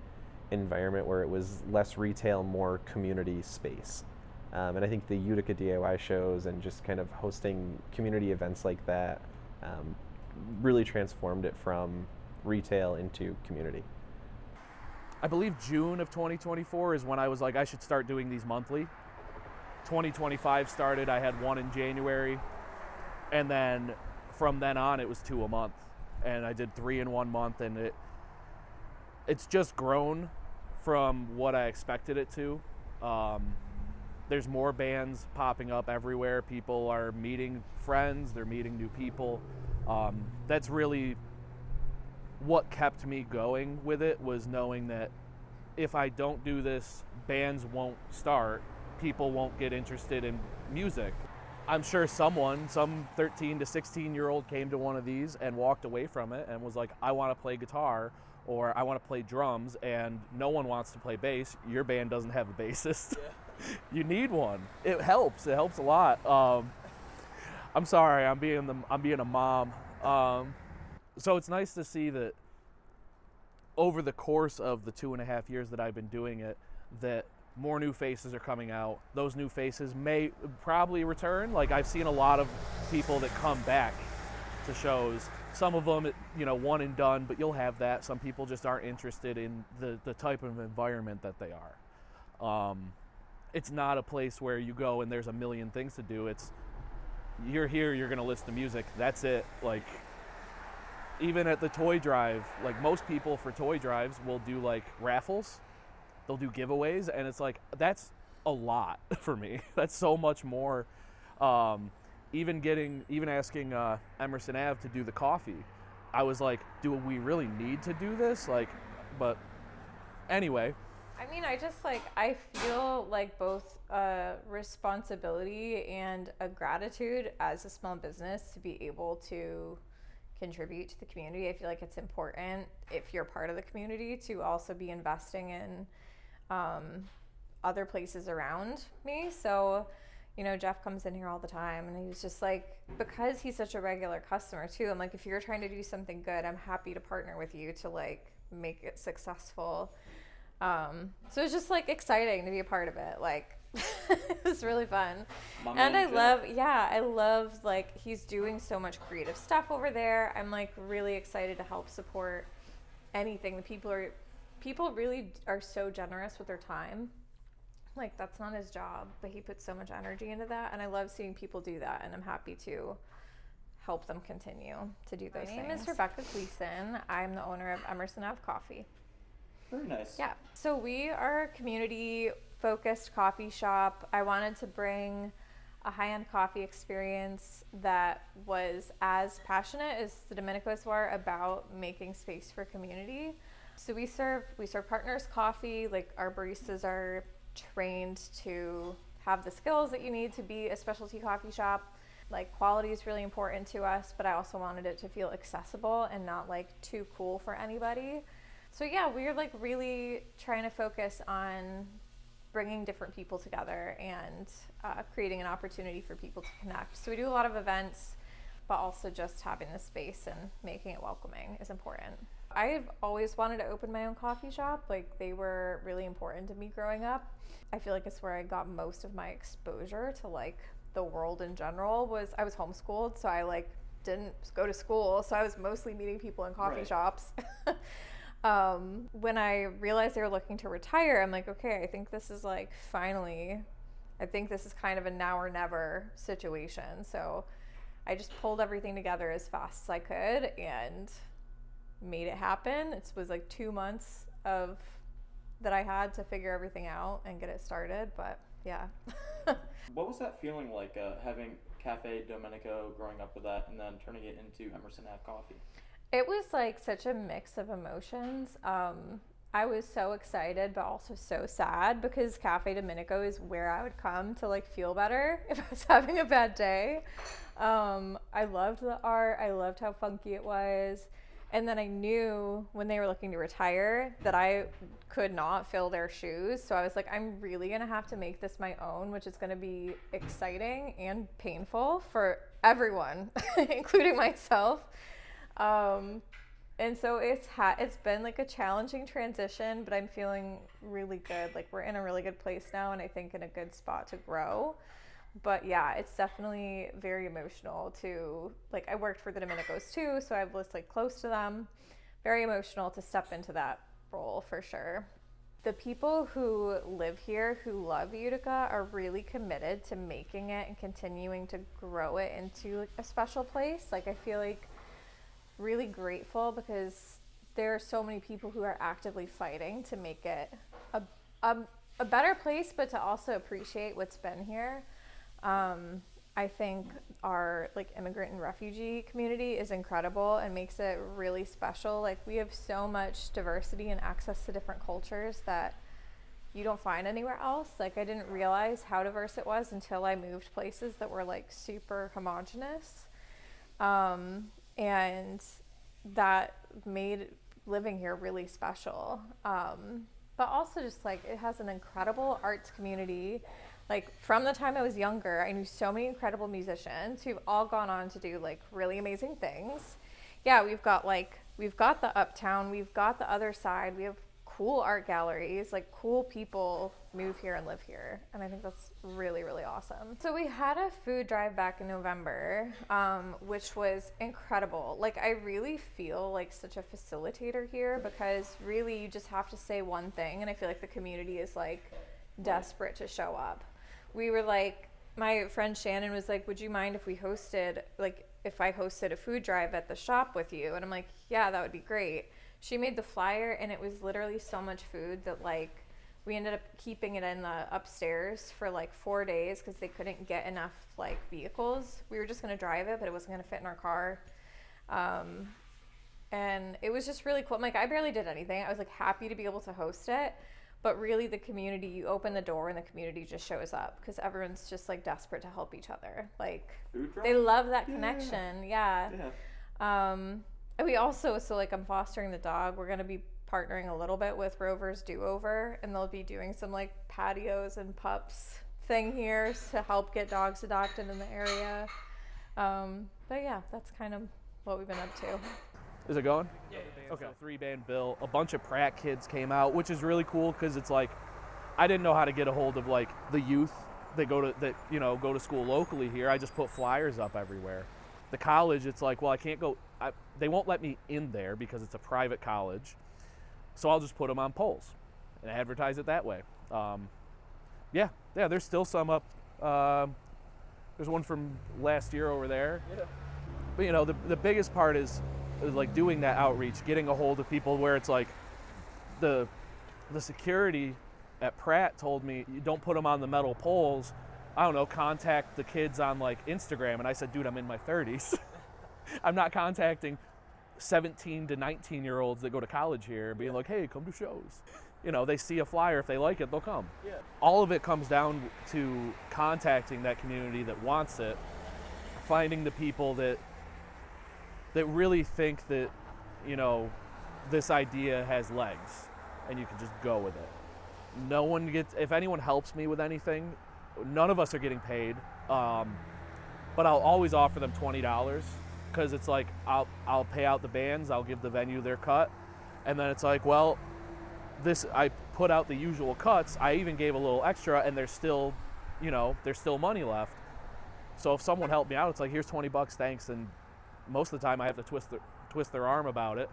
environment where it was less retail, more community space. And I think the Utica DIY shows and just kind of hosting community events like that really transformed it from retail into community. I believe June of 2024 is when I was like, I should start doing these monthly. 2025 started, I had one in January, and then from then on it was 2 a month. And I did 3 in 1 month, and it's just grown from what I expected it to. There's more bands popping up everywhere. People are meeting friends, they're meeting new people. That's really what kept me going with it, was knowing that if I don't do this, bands won't start, people won't get interested in music. I'm sure some 13 to 16-year-old came to one of these and walked away from it and was like, I want to play guitar or I want to play drums, and no one wants to play bass. Your band doesn't have a bassist. Yeah. You need one. It helps a lot. I'm sorry, I'm being a mom. So it's nice to see that over the course of the 2.5 years that I've been doing it, that more new faces are coming out. Those new faces may probably return. Like, I've seen a lot of people that come back to shows. Some of them, one and done, but you'll have that. Some people just aren't interested in the type of environment that they are. It's not a place where you go and there's a million things to do. It's, you're here, you're gonna listen to music, that's it. Like, even at the toy drive, like, most people for toy drives will do like raffles, they'll do giveaways, and it's like, that's a lot for me. That's so much more. Even asking Emerson Ave to do the coffee, I was like, do we really need to do this? Like, but anyway. I mean, I feel like both a responsibility and a gratitude as a small business to be able to contribute to the community. I feel like it's important, if you're part of the community, to also be investing in other places around me. So, Jeff comes in here all the time, and he's just like, because he's such a regular customer too, I'm like, if you're trying to do something good, I'm happy to partner with you to like make it successful. So it's just like exciting to be a part of it. Like, it was really fun. And I love like, he's doing so much creative stuff over there. I'm like really excited to help support anything. The people really are so generous with their time. Like, that's not his job, but he puts so much energy into that, and I love seeing people do that, and I'm happy to help them continue to do those things. My name is Rebecca Gleason. I'm the owner of Emerson Ave Coffee. Very nice. Yeah. So we are a community-focused coffee shop. I wanted to bring a high-end coffee experience that was as passionate as the Domenicos were about making space for community. So we serve partners coffee. Like, our baristas are trained to have the skills that you need to be a specialty coffee shop. Like, quality is really important to us, but I also wanted it to feel accessible and not like too cool for anybody. So yeah, we're like really trying to focus on bringing different people together and creating an opportunity for people to connect. So we do a lot of events, but also just having the space and making it welcoming is important. I've always wanted to open my own coffee shop. Like, they were really important to me growing up. I feel like it's where I got most of my exposure to like the world in general. I was homeschooled, so I like didn't go to school, so I was mostly meeting people in coffee shops. When I realized they were looking to retire, I'm like, okay, I think this is like finally, I think this is kind of a now or never situation. So I just pulled everything together as fast as I could and made it happen. It was like 2 months that I had to figure everything out and get it started, but yeah. What was that feeling like, having Cafe Domenico, growing up with that, and then turning it into Emerson Ave Coffee? It was like such a mix of emotions. I was so excited, but also so sad, because Cafe Domenico is where I would come to like feel better if I was having a bad day. I loved the art. I loved how funky it was. And then I knew when they were looking to retire that I could not fill their shoes. So I was like, I'm really going to have to make this my own, which is going to be exciting and painful for everyone, including myself. And so it's been like a challenging transition, but I'm feeling really good. Like, we're in a really good place now, and I think in a good spot to grow. But yeah, it's definitely very emotional to, like, I worked for the Domenicos too, so I was like close to them. Very emotional to step into that role for sure. The people who live here, who love Utica, are really committed to making it and continuing to grow it into like a special place. Like, I feel like really grateful, because there are so many people who are actively fighting to make it a better place, but to also appreciate what's been here. I think our like immigrant and refugee community is incredible and makes it really special. Like we have so much diversity and access to different cultures that you don't find anywhere else. Like I didn't realize how diverse it was until I moved places that were like super homogenous. And that made living here really special. But also just like it has an incredible arts community. Like from the time I was younger, I knew so many incredible musicians who've all gone on to do like really amazing things. Yeah, we've got the Uptown, we've got the other side, we have cool art galleries, like cool people move here and live here. And I think that's really, really awesome. So we had a food drive back in November, which was incredible. Like I really feel like such a facilitator here because really you just have to say one thing. And I feel like the community is like desperate to show up. We were like, my friend Shannon was like, would you mind if we hosted, like if I hosted a food drive at the shop with you? And I'm like, yeah, that would be great. She made the flyer and it was literally so much food that like we ended up keeping it in the upstairs for like 4 days because they couldn't get enough like vehicles. We were just going to drive it, but it wasn't going to fit in our car. And it was just really cool. I'm like, I barely did anything. I was like happy to be able to host it. But really the community, you open the door and the community just shows up because everyone's just like desperate to help each other. Like they love that connection. Yeah. And we also, so like I'm fostering the dog. We're going to be partnering a little bit with Rover's Do-Over and they'll be doing some like patios and pups thing here to help get dogs adopted in the area. But yeah, that's kind of what we've been up to. Is it going? Yeah. Okay. So 3-band bill. A bunch of Pratt kids came out, which is really cool because it's like I didn't know how to get a hold of like the youth that go to school locally here. I just put flyers up everywhere. The college, it's like, well, I can't go. They won't let me in there because it's a private college, so I'll just put them on poles and advertise it that way. Yeah. There's still some up. There's one from last year over there. Yeah. But the biggest part is like doing that outreach, getting a hold of people where it's like the security at Pratt told me, you don't put them on the metal poles. I don't know, contact the kids on like Instagram. And I said, dude, I'm in my 30s. I'm not contacting 17 to 19-year-olds that go to college here being like, hey, come to shows. They see a flyer. If they like it, they'll come. Yeah. All of it comes down to contacting that community that wants it, finding the people that really think that, this idea has legs and you can just go with it. If anyone helps me with anything, none of us are getting paid, but I'll always offer them $20 because it's like, I'll pay out the bands, I'll give the venue their cut. And then it's like, well, I put out the usual cuts. I even gave a little extra and there's still money left. So if someone helped me out, it's like, here's $20, thanks. And most of the time I have to twist their arm about it.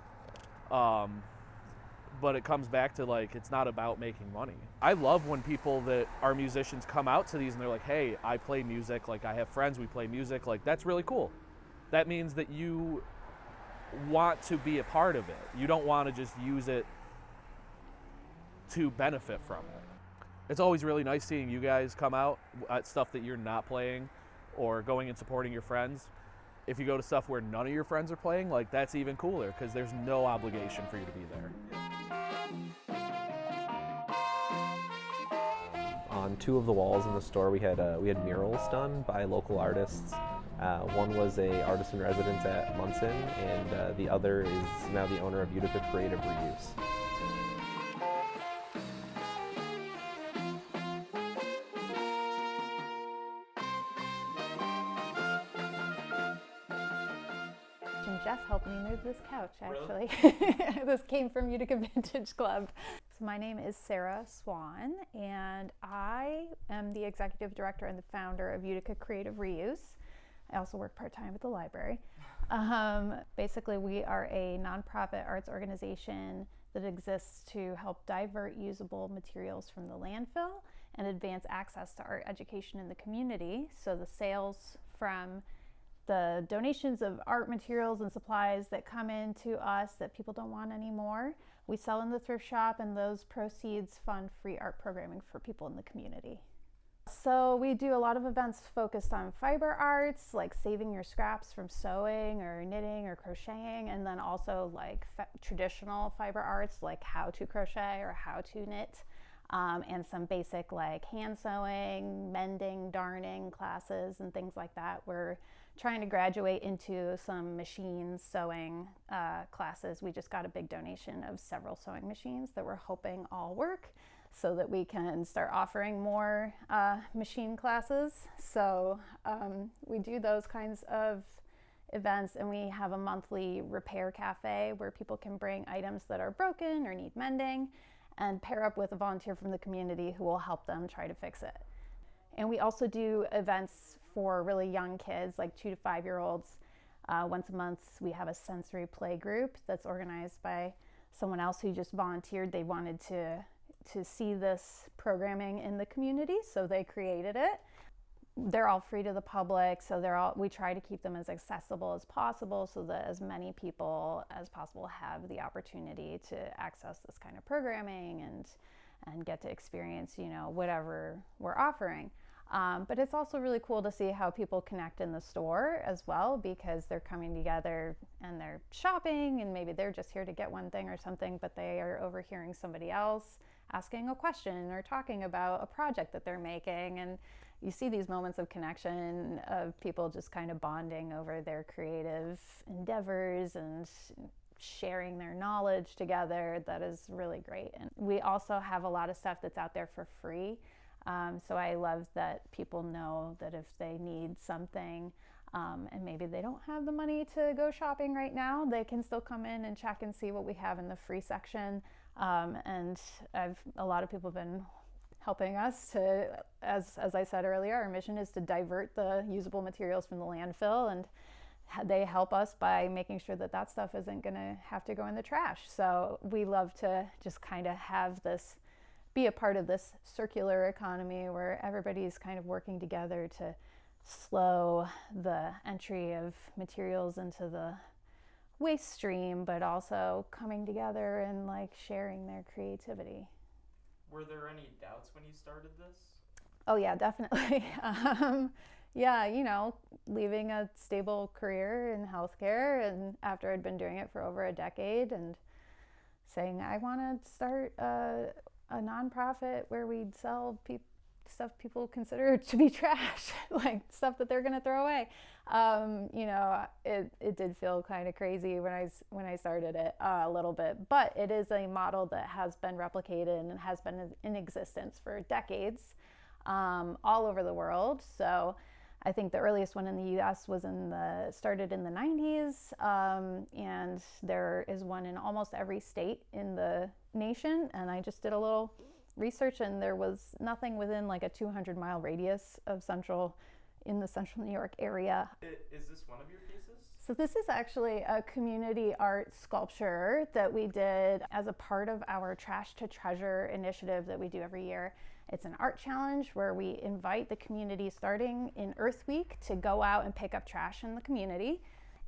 But it comes back to like, it's not about making money. I love when people that are musicians come out to these and they're like, hey, I play music. Like I have friends, we play music. Like that's really cool. That means that you want to be a part of it. You don't want to just use it to benefit from it. It's always really nice seeing you guys come out at stuff that you're not playing or going and supporting your friends. If you go to stuff where none of your friends are playing, like that's even cooler because there's no obligation for you to be there. On 2 of the walls in the store, we had murals done by local artists. One was a artist in residence at Munson, and the other is now the owner of Utica Creative Reuse. Jeff helped me move this couch, actually. Really? This came from Utica Vintage Club. So my name is Sarah Swan, and I am the executive director and the founder of Utica Creative Reuse. I also work part-time at the library. Basically, we are a nonprofit arts organization that exists to help divert usable materials from the landfill and advance access to art education in the community. So the sales from the donations of art materials and supplies that come in to us that people don't want anymore, we sell in the thrift shop, and those proceeds fund free art programming for people in the community. So we do a lot of events focused on fiber arts, like saving your scraps from sewing or knitting or crocheting, and then also like traditional fiber arts like how to crochet or how to knit, and some basic like hand sewing, mending, darning classes and things like that. We're trying to graduate into some machine sewing classes. We just got a big donation of several sewing machines that we're hoping all work, so that we can start offering more machine classes. So we do those kinds of events, and we have a monthly repair cafe where people can bring items that are broken or need mending and pair up with a volunteer from the community who will help them try to fix it. And we also do events for really young kids, like 2 to 5 year olds. Once a month, we have a sensory play group that's organized by someone else who just volunteered. They wanted to see this programming in the community, so they created it. They're all free to the public, so we try to keep them as accessible as possible so that as many people as possible have the opportunity to access this kind of programming and get to experience, you know, whatever we're offering. But it's also really cool to see how people connect in the store as well, because they're coming together and they're shopping, and maybe they're just here to get one thing or something, but they are overhearing somebody else asking a question or talking about a project that they're making. And you see these moments of connection of people just kind of bonding over their creative endeavors and sharing their knowledge together. That is really great. And we also have a lot of stuff that's out there for free. So I love that people know that if they need something and maybe they don't have the money to go shopping right now, they can still come in and check and see what we have in the free section. And a lot of people have been helping us to, as I said earlier, our mission is to divert the usable materials from the landfill, and they help us by making sure that that stuff isn't going to have to go in the trash. So we love to just kind of have this be a part of this circular economy where everybody's kind of working together to slow the entry of materials into the waste stream, but also coming together and like sharing their creativity. Were there any doubts when you started this? Oh yeah, definitely. Yeah, you know, leaving a stable career in healthcare, and after I'd been doing it for over a decade, and saying I want to start a nonprofit where we'd sell stuff people consider to be trash, like stuff that they're going to throw away. You know, it did feel kind of crazy when I started it a little bit, but it is a model that has been replicated and has been in existence for decades all over the world. So I think the earliest one in the U.S. was started in the 90s, and there is one in almost every state in the nation. And I just did a little research, and there was nothing within like a 200-mile radius of in the central New York area. Is this one of your pieces? So this is actually a community art sculpture that we did as a part of our Trash to Treasure initiative that we do every year. It's an art challenge where we invite the community starting in Earth Week to go out and pick up trash in the community.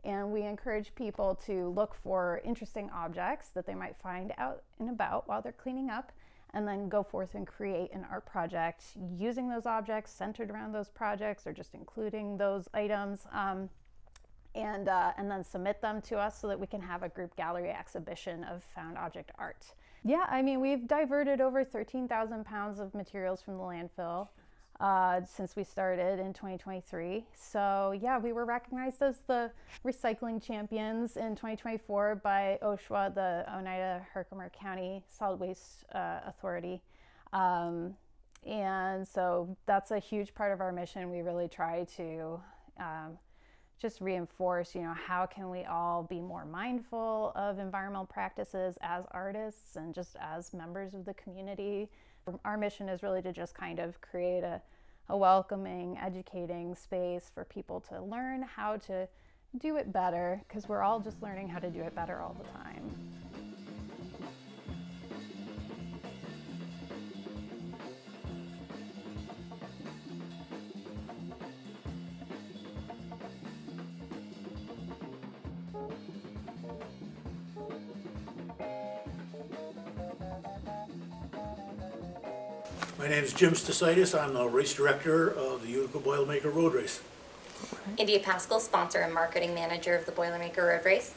And we encourage people to look for interesting objects that they might find out and about while they're cleaning up, and then go forth and create an art project using those objects, centered around those projects, or just including those items, and then submit them to us so that we can have a group gallery exhibition of found object art. Yeah, I mean, we've diverted over 13,000 pounds of materials from the landfill since we started in 2023. So yeah, we were recognized as the recycling champions in 2024 by OSHWA, the Oneida Herkimer County Solid Waste Authority. And so that's a huge part of our mission. We really try to just reinforce, you know, how can we all be more mindful of environmental practices as artists and just as members of the community. Our mission is really to just kind of create a welcoming, educating space for people to learn how to do it better, because we're all just learning how to do it better all the time. My name is Jim Stasitis. I'm the race director of the Utica Boilermaker Road Race. India Pascal, sponsor and marketing manager of the Boilermaker Road Race.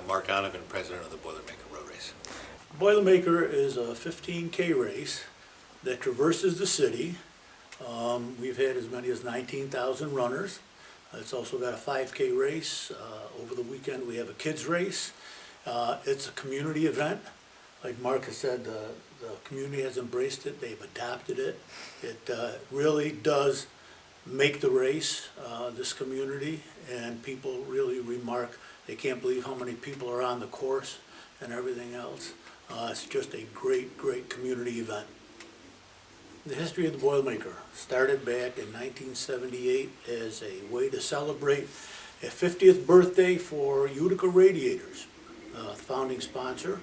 Mark Donovan, president of the Boilermaker Road Race. Boilermaker is a 15K race that traverses the city. We've had as many as 19,000 runners. It's also got a 5K race. Over the weekend we have a kids race. It's a community event. Like Mark has said, the community has embraced it. They've adopted it. It really does make the race, this community, and people really remark they can't believe how many people are on the course and everything else. It's just a great, great community event. The history of the Boilermaker started back in 1978 as a way to celebrate a 50th birthday for Utica Radiators. The founding sponsor,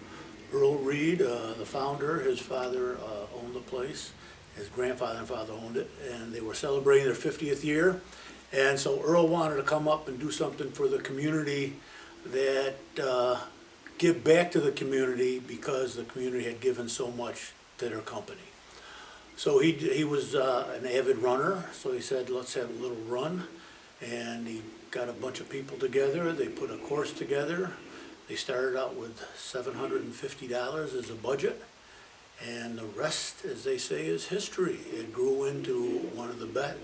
Earl Reed, the founder, his father owned the place. His grandfather and father owned it, and they were celebrating their 50th year. And so Earl wanted to come up and do something for the community that give back to the community because the community had given so much to their company. So he was an avid runner, so he said, let's have a little run. And he got a bunch of people together. They put a course together. They started out with $750 as a budget. And the rest, as they say, is history. It grew into one of the best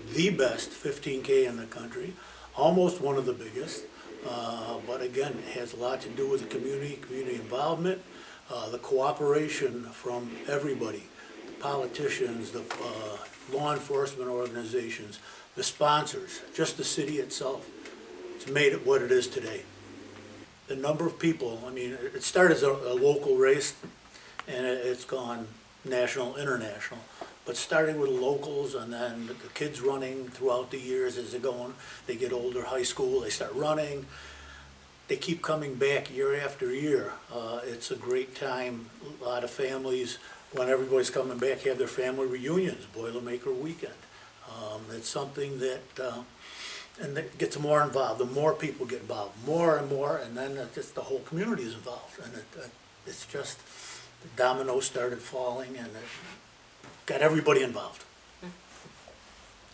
15K in the country, almost one of the biggest. But again, it has a lot to do with the community involvement, the cooperation from everybody, the politicians, the law enforcement organizations, the sponsors, just the city itself. It's made it what it is today. The number of people, I mean, it started as a local race, and it's gone national, international. But starting with locals and then the kids running throughout the years as they're going, they get older, high school, they start running. They keep coming back year after year. It's a great time. A lot of families, when everybody's coming back, have their family reunions, Boilermaker weekend. It's something that, and it gets more involved. The more people get involved, more and more, and then just the whole community is involved. And it's just, the dominoes started falling, and it got everybody involved.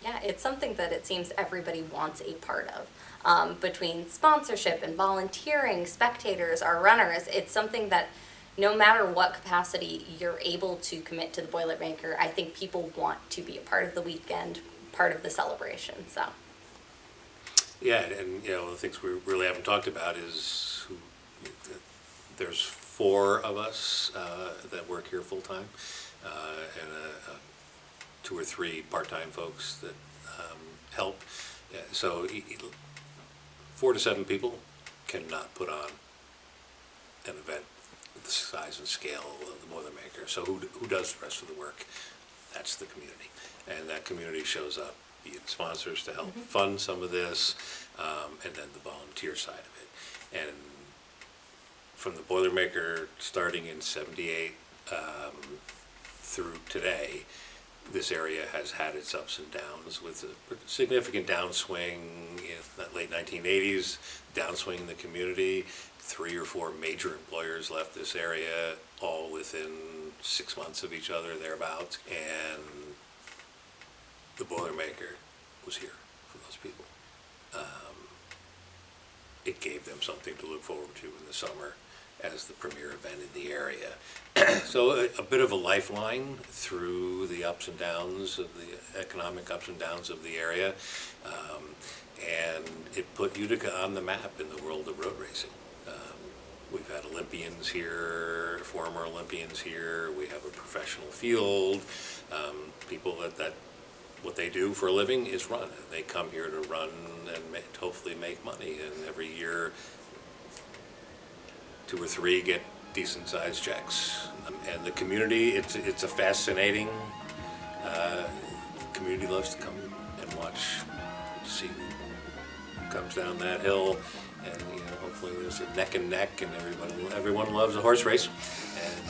Yeah, it's something that it seems everybody wants a part of. Between sponsorship and volunteering, spectators, our runners, it's something that no matter what capacity you're able to commit to the Boilermaker, I think people want to be a part of the weekend, part of the celebration, so. Yeah, and you know, the things we really haven't talked about is there's 4 of us that work here full-time, and 2 or 3 part-time folks that help. Yeah, so 4 to 7 people cannot put on an event with the size and scale of the Boilermaker. So who does the rest of the work? That's the community, and that community shows up. Be it sponsors to help fund some of this, and then the volunteer side of it. And from the Boilermaker starting in '78 through today, this area has had its ups and downs with a significant downswing in the late 1980s, downswing in the community. 3 or 4 major employers left this area, all within 6 months of each other, thereabouts, and the Boilermaker was here for those people. It gave them something to look forward to in the summer as the premier event in the area. So a bit of a lifeline through the ups and downs of the economic ups and downs of the area. And it put Utica on the map in the world of road racing. We've had Olympians here, former Olympians here. We have a professional field. People that what they do for a living is run. And they come here to run and hopefully make money. And every year, 2 or 3 get decent-sized checks. And the community, it's a fascinating community. Loves to come and watch, to see who comes down that hill. And you know, hopefully there's a neck and neck, and everyone loves a horse race.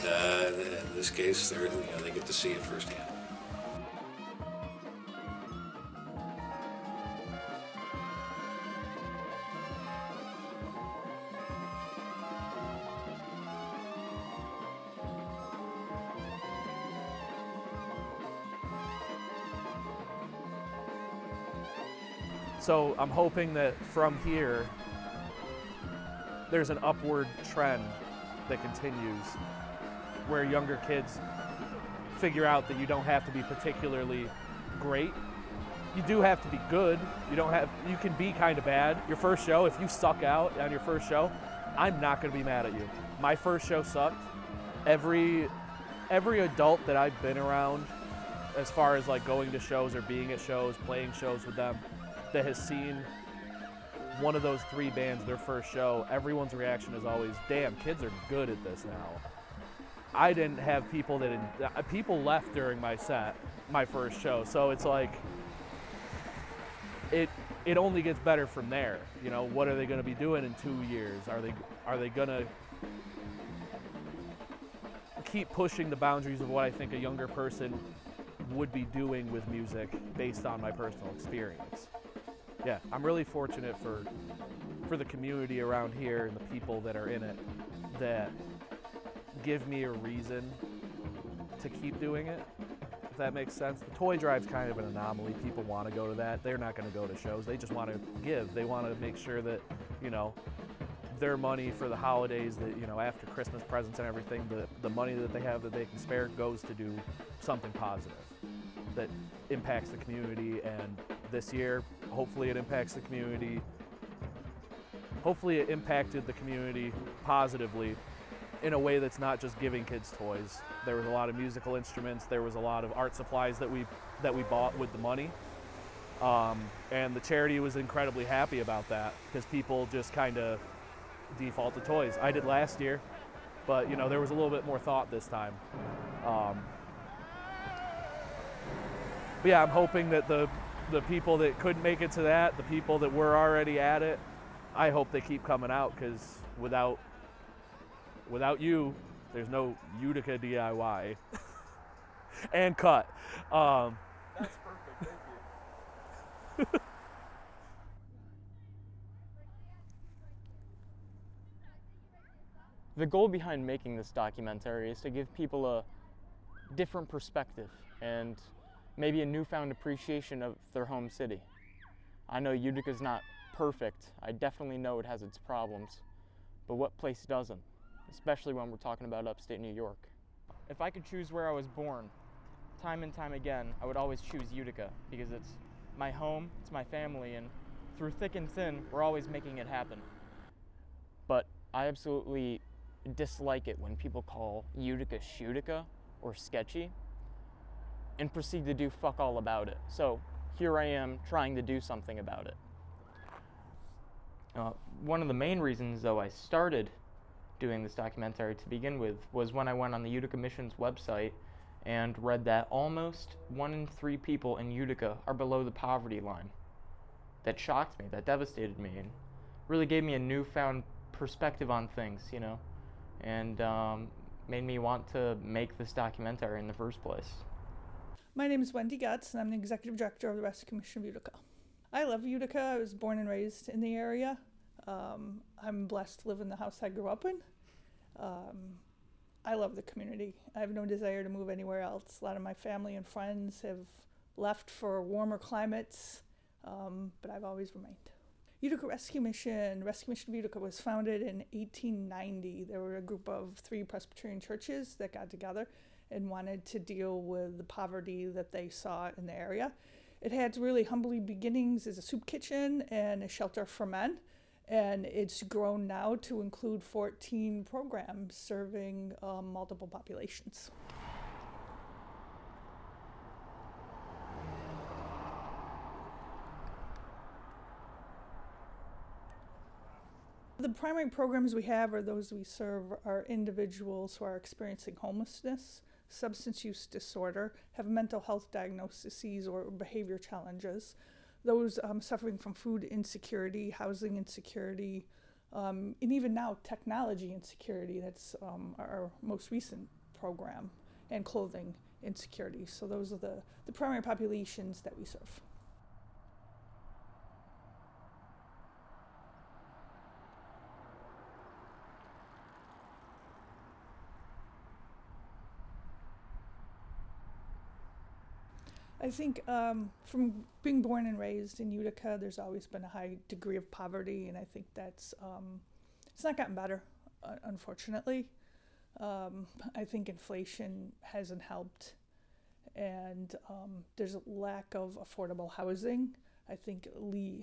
And in this case, they get to see it firsthand. So I'm hoping that from here, there's an upward trend that continues where younger kids figure out that you don't have to be particularly great. You do have to be good. You can be kind of bad. Your first show, if you suck out on your first show, I'm not gonna be mad at you. My first show sucked. Every adult that I've been around, as far as like going to shows or being at shows, playing shows with them, that has seen one of those three bands their first show, everyone's reaction is always, damn, kids are good at this now. I didn't have people people left during my set, my first show, so it's like, it only gets better from there. You know, what are they gonna be doing in 2 years? Are they gonna keep pushing the boundaries of what I think a younger person would be doing with music based on my personal experience? Yeah, I'm really fortunate for the community around here and the people that are in it that give me a reason to keep doing it, if that makes sense. The toy drive's kind of an anomaly. People want to go to that. They're not going to go to shows. They just want to give. They want to make sure that, you know, their money for the holidays, that, you know, after Christmas presents and everything, the money that they have that they can spare goes to do something positive that impacts the community. And this year, hopefully it impacts the community. Hopefully it impacted the community positively in a way that's not just giving kids toys. There was a lot of musical instruments. There was a lot of art supplies that we bought with the money. And the charity was incredibly happy about that because people just kind of default to toys. I did last year, but you know, there was a little bit more thought this time. But yeah, I'm hoping that the people that couldn't make it to that, the people that were already at it, I hope they keep coming out, because without you, there's no Utica DIY. And cut. That's perfect, thank you. The goal behind making this documentary is to give people a different perspective and maybe a newfound appreciation of their home city. I know Utica's not perfect. I definitely know it has its problems, but what place doesn't? Especially when we're talking about upstate New York. If I could choose where I was born, time and time again, I would always choose Utica because it's my home, it's my family, and through thick and thin, we're always making it happen. But I absolutely dislike it when people call Utica Shutica or sketchy and proceed to do fuck all about it. So here I am trying to do something about it. One of the main reasons, though, I started doing this documentary to begin with was when I went on the Utica Mission's website and read that almost 1 in 3 people in Utica are below the poverty line. That shocked me, that devastated me, and really gave me a newfound perspective on things, you know, and made me want to make this documentary in the first place. My name is Wendy Getz, and I'm the Executive Director of the Rescue Commission of Utica. I love Utica. I was born and raised in the area. I'm blessed to live in the house I grew up in. I love the community. I have no desire to move anywhere else. A lot of my family and friends have left for warmer climates, but I've always remained. Utica Rescue Mission of Utica was founded in 1890. There were a group of 3 Presbyterian churches that got together and wanted to deal with the poverty that they saw in the area. It had really humbly beginnings as a soup kitchen and a shelter for men, and it's grown now to include 14 programs serving multiple populations. The primary programs we have are those we serve are individuals who are experiencing homelessness, substance use disorder, have mental health diagnoses or behavior challenges, those suffering from food insecurity, housing insecurity, and even now technology insecurity. That's our most recent program, and clothing insecurity. So those are the primary populations that we serve. I think from being born and raised in Utica, there's always been a high degree of poverty, and I think that's it's not gotten better, unfortunately. I think inflation hasn't helped, and there's a lack of affordable housing. I think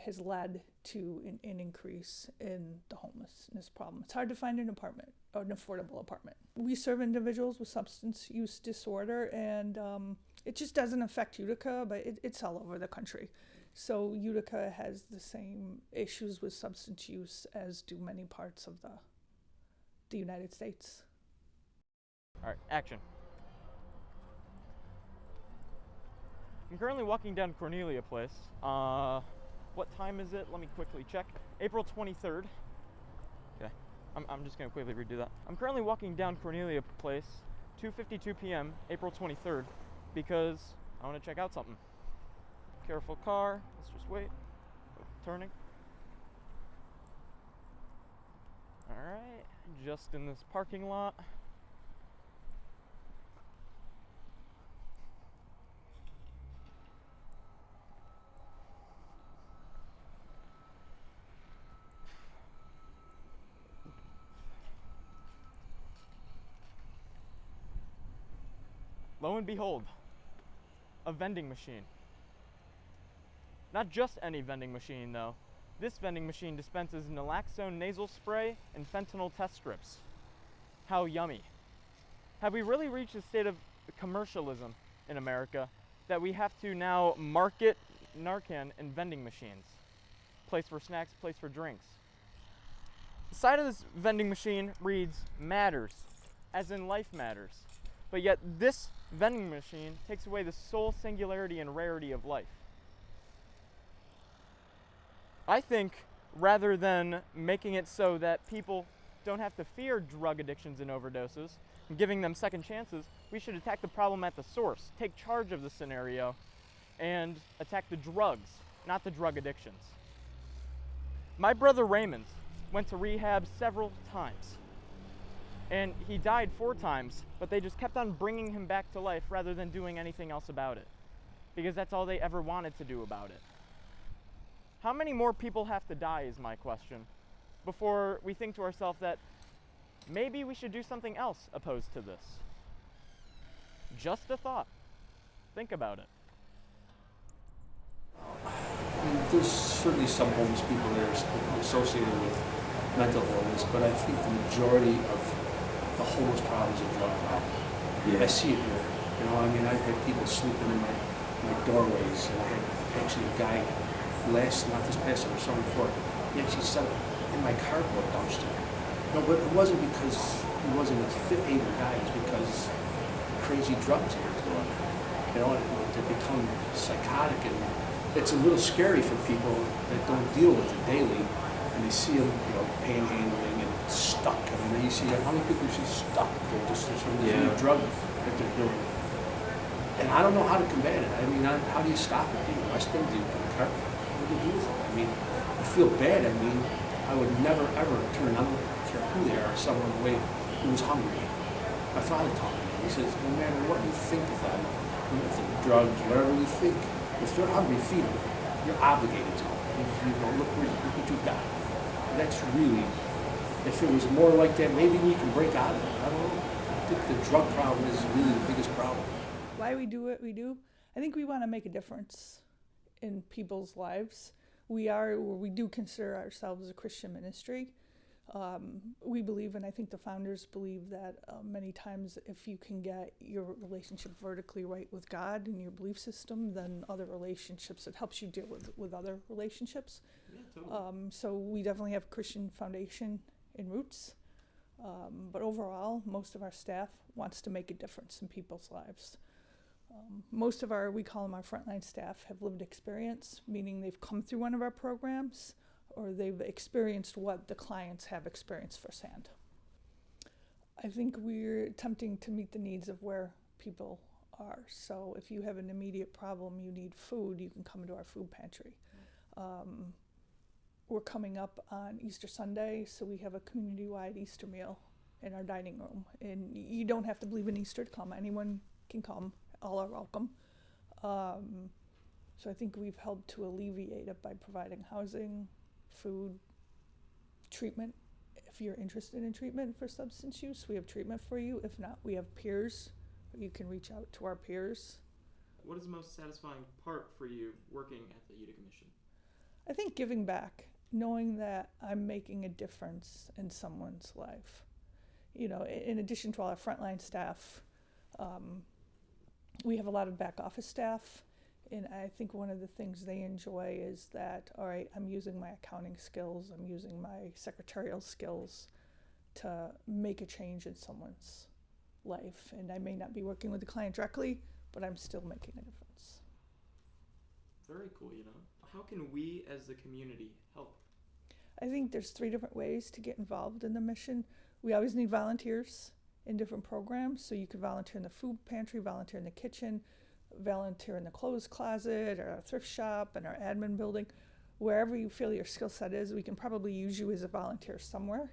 has led to an increase in the homelessness problem. It's hard to find an apartment, an affordable apartment. We serve individuals with substance use disorder, and it just doesn't affect Utica, but it's all over the country. So Utica has the same issues with substance use as do many parts of the United States. All right, action. I'm currently walking down Cornelia Place. What time is it? Let me quickly check. April 23rd. Okay, I'm just gonna quickly redo that. I'm currently walking down Cornelia Place, 2:52 p.m., April 23rd, because I want to check out something. Careful car. Let's just wait. Oh, turning. All right, just in this parking lot. Lo and behold, a vending machine. Not just any vending machine, though. This vending machine dispenses naloxone nasal spray and fentanyl test strips. How yummy. Have we really reached a state of commercialism in America that we have to now market Narcan in vending machines? Place for snacks, place for drinks. The side of this vending machine reads, matters, as in life matters. But yet this vending machine takes away the sole singularity and rarity of life. I think rather than making it so that people don't have to fear drug addictions and overdoses, and giving them second chances, we should attack the problem at the source, take charge of the scenario, and attack the drugs, not the drug addictions. My brother Raymond went to rehab several times. And he died 4 times, but they just kept on bringing him back to life rather than doing anything else about it. Because that's all they ever wanted to do about it. How many more people have to die is my question, before we think to ourselves that maybe we should do something else opposed to this. Just a thought. Think about it. There's certainly some homeless people that are associated with mental illness, but I think the majority of the homeless problem is a drug problem. Yeah. I see it here. You know, I mean, I've had people sleeping in my doorways, and I had actually a guy not this past summer, summer before, he actually slept in my cardboard dumpster. No, but it wasn't because he wasn't a fit, able guy, it's because crazy drugs are to him. You know, and they become psychotic, and it's a little scary for people that don't deal with it daily, and they see them, you know, panhandling and stuck. I mean, you see, how many people you see stuck? They're just sort of new drug that they're doing. And I don't know how to combat it. I mean, how do you stop it? Do you arrest them? Do you put a car? What do you do with them? I mean, I feel bad. I mean, I would never, ever turn, I don't care who they are, someone away who was hungry. My father taught me. He says, no matter what you think of them, if they're drugs, whatever you think, if they're hungry, feed them. You're obligated to them. You know, look what you've got. And that's really, if it was more like that, maybe we can break out of it. I don't know. I think the drug problem is really the biggest problem. Why we do what we do? I think we want to make a difference in people's lives. We do consider ourselves a Christian ministry. We believe, and I think the founders believe, that many times if you can get your relationship vertically right with God and your belief system, then other relationships, it helps you deal with other relationships. Yeah, totally. So we definitely have a Christian foundation in roots. But overall, most of our staff wants to make a difference in people's lives. Most of we call them our frontline staff, have lived experience, meaning they've come through one of our programs or they've experienced what the clients have experienced firsthand. I think we're attempting to meet the needs of where people are. So if you have an immediate problem, you need food, you can come into our food pantry. We're coming up on Easter Sunday, so we have a community-wide Easter meal in our dining room. And you don't have to believe in Easter to come. Anyone can come. All are welcome. So I think we've helped to alleviate it by providing housing, food, treatment. If you're interested in treatment for substance use, we have treatment for you. If not, we have peers. You can reach out to our peers. What is the most satisfying part for you working at the Utica Mission? I think giving back, knowing that I'm making a difference in someone's life. You know, in addition to all our frontline staff, we have a lot of back office staff, and I think one of the things they enjoy is that, all right, I'm using my accounting skills, I'm using my secretarial skills to make a change in someone's life. And I may not be working with the client directly, but I'm still making a difference. Very cool, you know. How can we as the community help? I think there's 3 different ways to get involved in the mission. We always need volunteers in different programs, so you could volunteer in the food pantry, volunteer in the kitchen, volunteer in the clothes closet, or our thrift shop, and our admin building. Wherever you feel your skill set is, we can probably use you as a volunteer somewhere.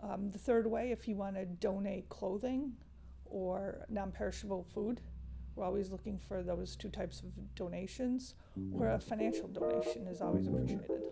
The 3rd way, if you want to donate clothing or non-perishable food, we're always looking for those 2 types of donations, or a financial donation is always appreciated.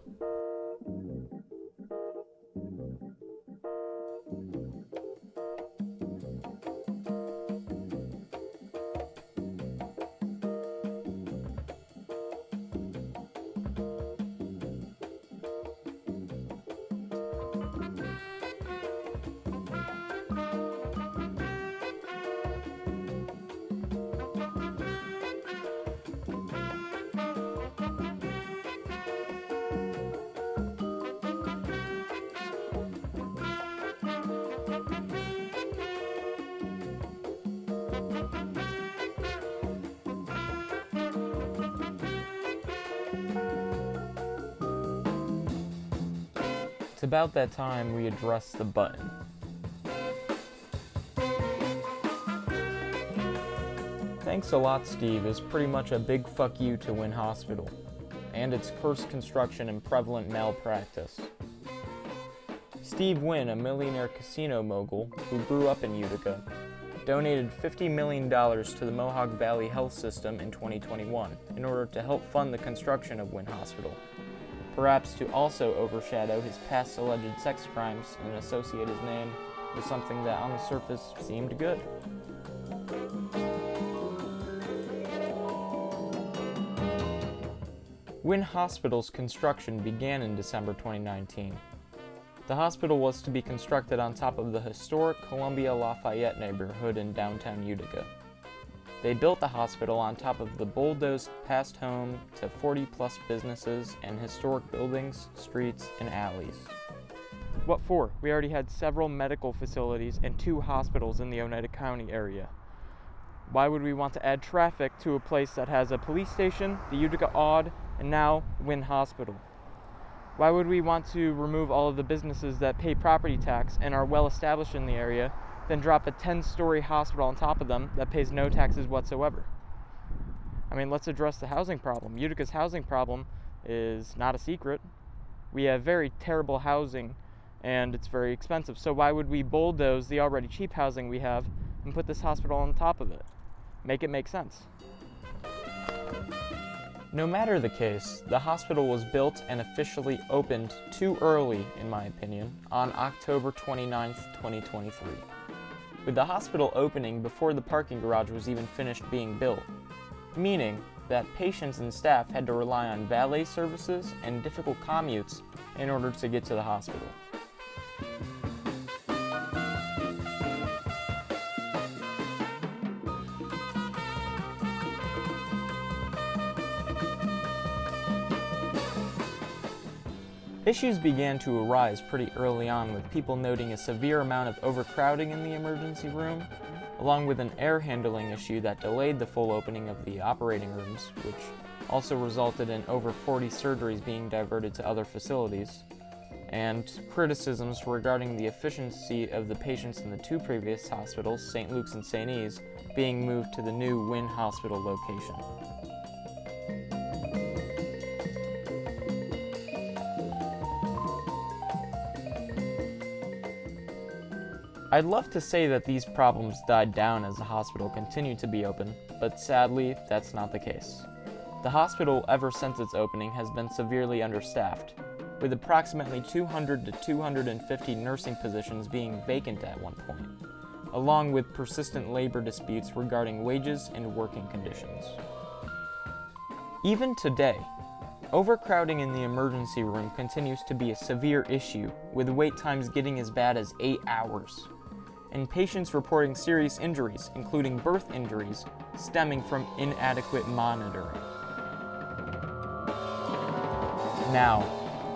It's about that time we address the button. Thanks a Lot, Steve is pretty much a big fuck you to Wynn Hospital and its cursed construction and prevalent malpractice. Steve Wynn, a millionaire casino mogul who grew up in Utica, donated $50 million to the Mohawk Valley Health System in 2021 in order to help fund the construction of Wynn Hospital, perhaps to also overshadow his past alleged sex crimes and associate his name with something that on the surface seemed good. Wynn Hospital's construction began in December 2019. The hospital was to be constructed on top of the historic Columbia Lafayette neighborhood in downtown Utica. They built the hospital on top of the bulldozed past home to 40-plus businesses and historic buildings, streets, and alleys. What for? We already had several medical facilities and 2 hospitals in the Oneida County area. Why would we want to add traffic to a place that has a police station, the Utica Aud, and now Wynn Hospital? Why would we want to remove all of the businesses that pay property tax and are well established in the area, then drop a 10-story hospital on top of them that pays no taxes whatsoever? I mean, let's address the housing problem. Utica's housing problem is not a secret. We have very terrible housing, and it's very expensive. So why would we bulldoze the already cheap housing we have and put this hospital on top of it? Make it make sense. No matter the case, the hospital was built and officially opened too early, in my opinion, on October 29th, 2023. With the hospital opening before the parking garage was even finished being built, meaning that patients and staff had to rely on valet services and difficult commutes in order to get to the hospital. Issues began to arise pretty early on, with people noting a severe amount of overcrowding in the emergency room, along with an air handling issue that delayed the full opening of the operating rooms, which also resulted in over 40 surgeries being diverted to other facilities, and criticisms regarding the efficiency of the patients in the 2 previous hospitals, St. Luke's and St. E's, being moved to the new Wynn Hospital location. I'd love to say that these problems died down as the hospital continued to be open, but sadly, that's not the case. The hospital, ever since its opening, has been severely understaffed, with approximately 200 to 250 nursing positions being vacant at one point, along with persistent labor disputes regarding wages and working conditions. Even today, overcrowding in the emergency room continues to be a severe issue, with wait times getting as bad as 8 hours, and patients reporting serious injuries, including birth injuries, stemming from inadequate monitoring. Now,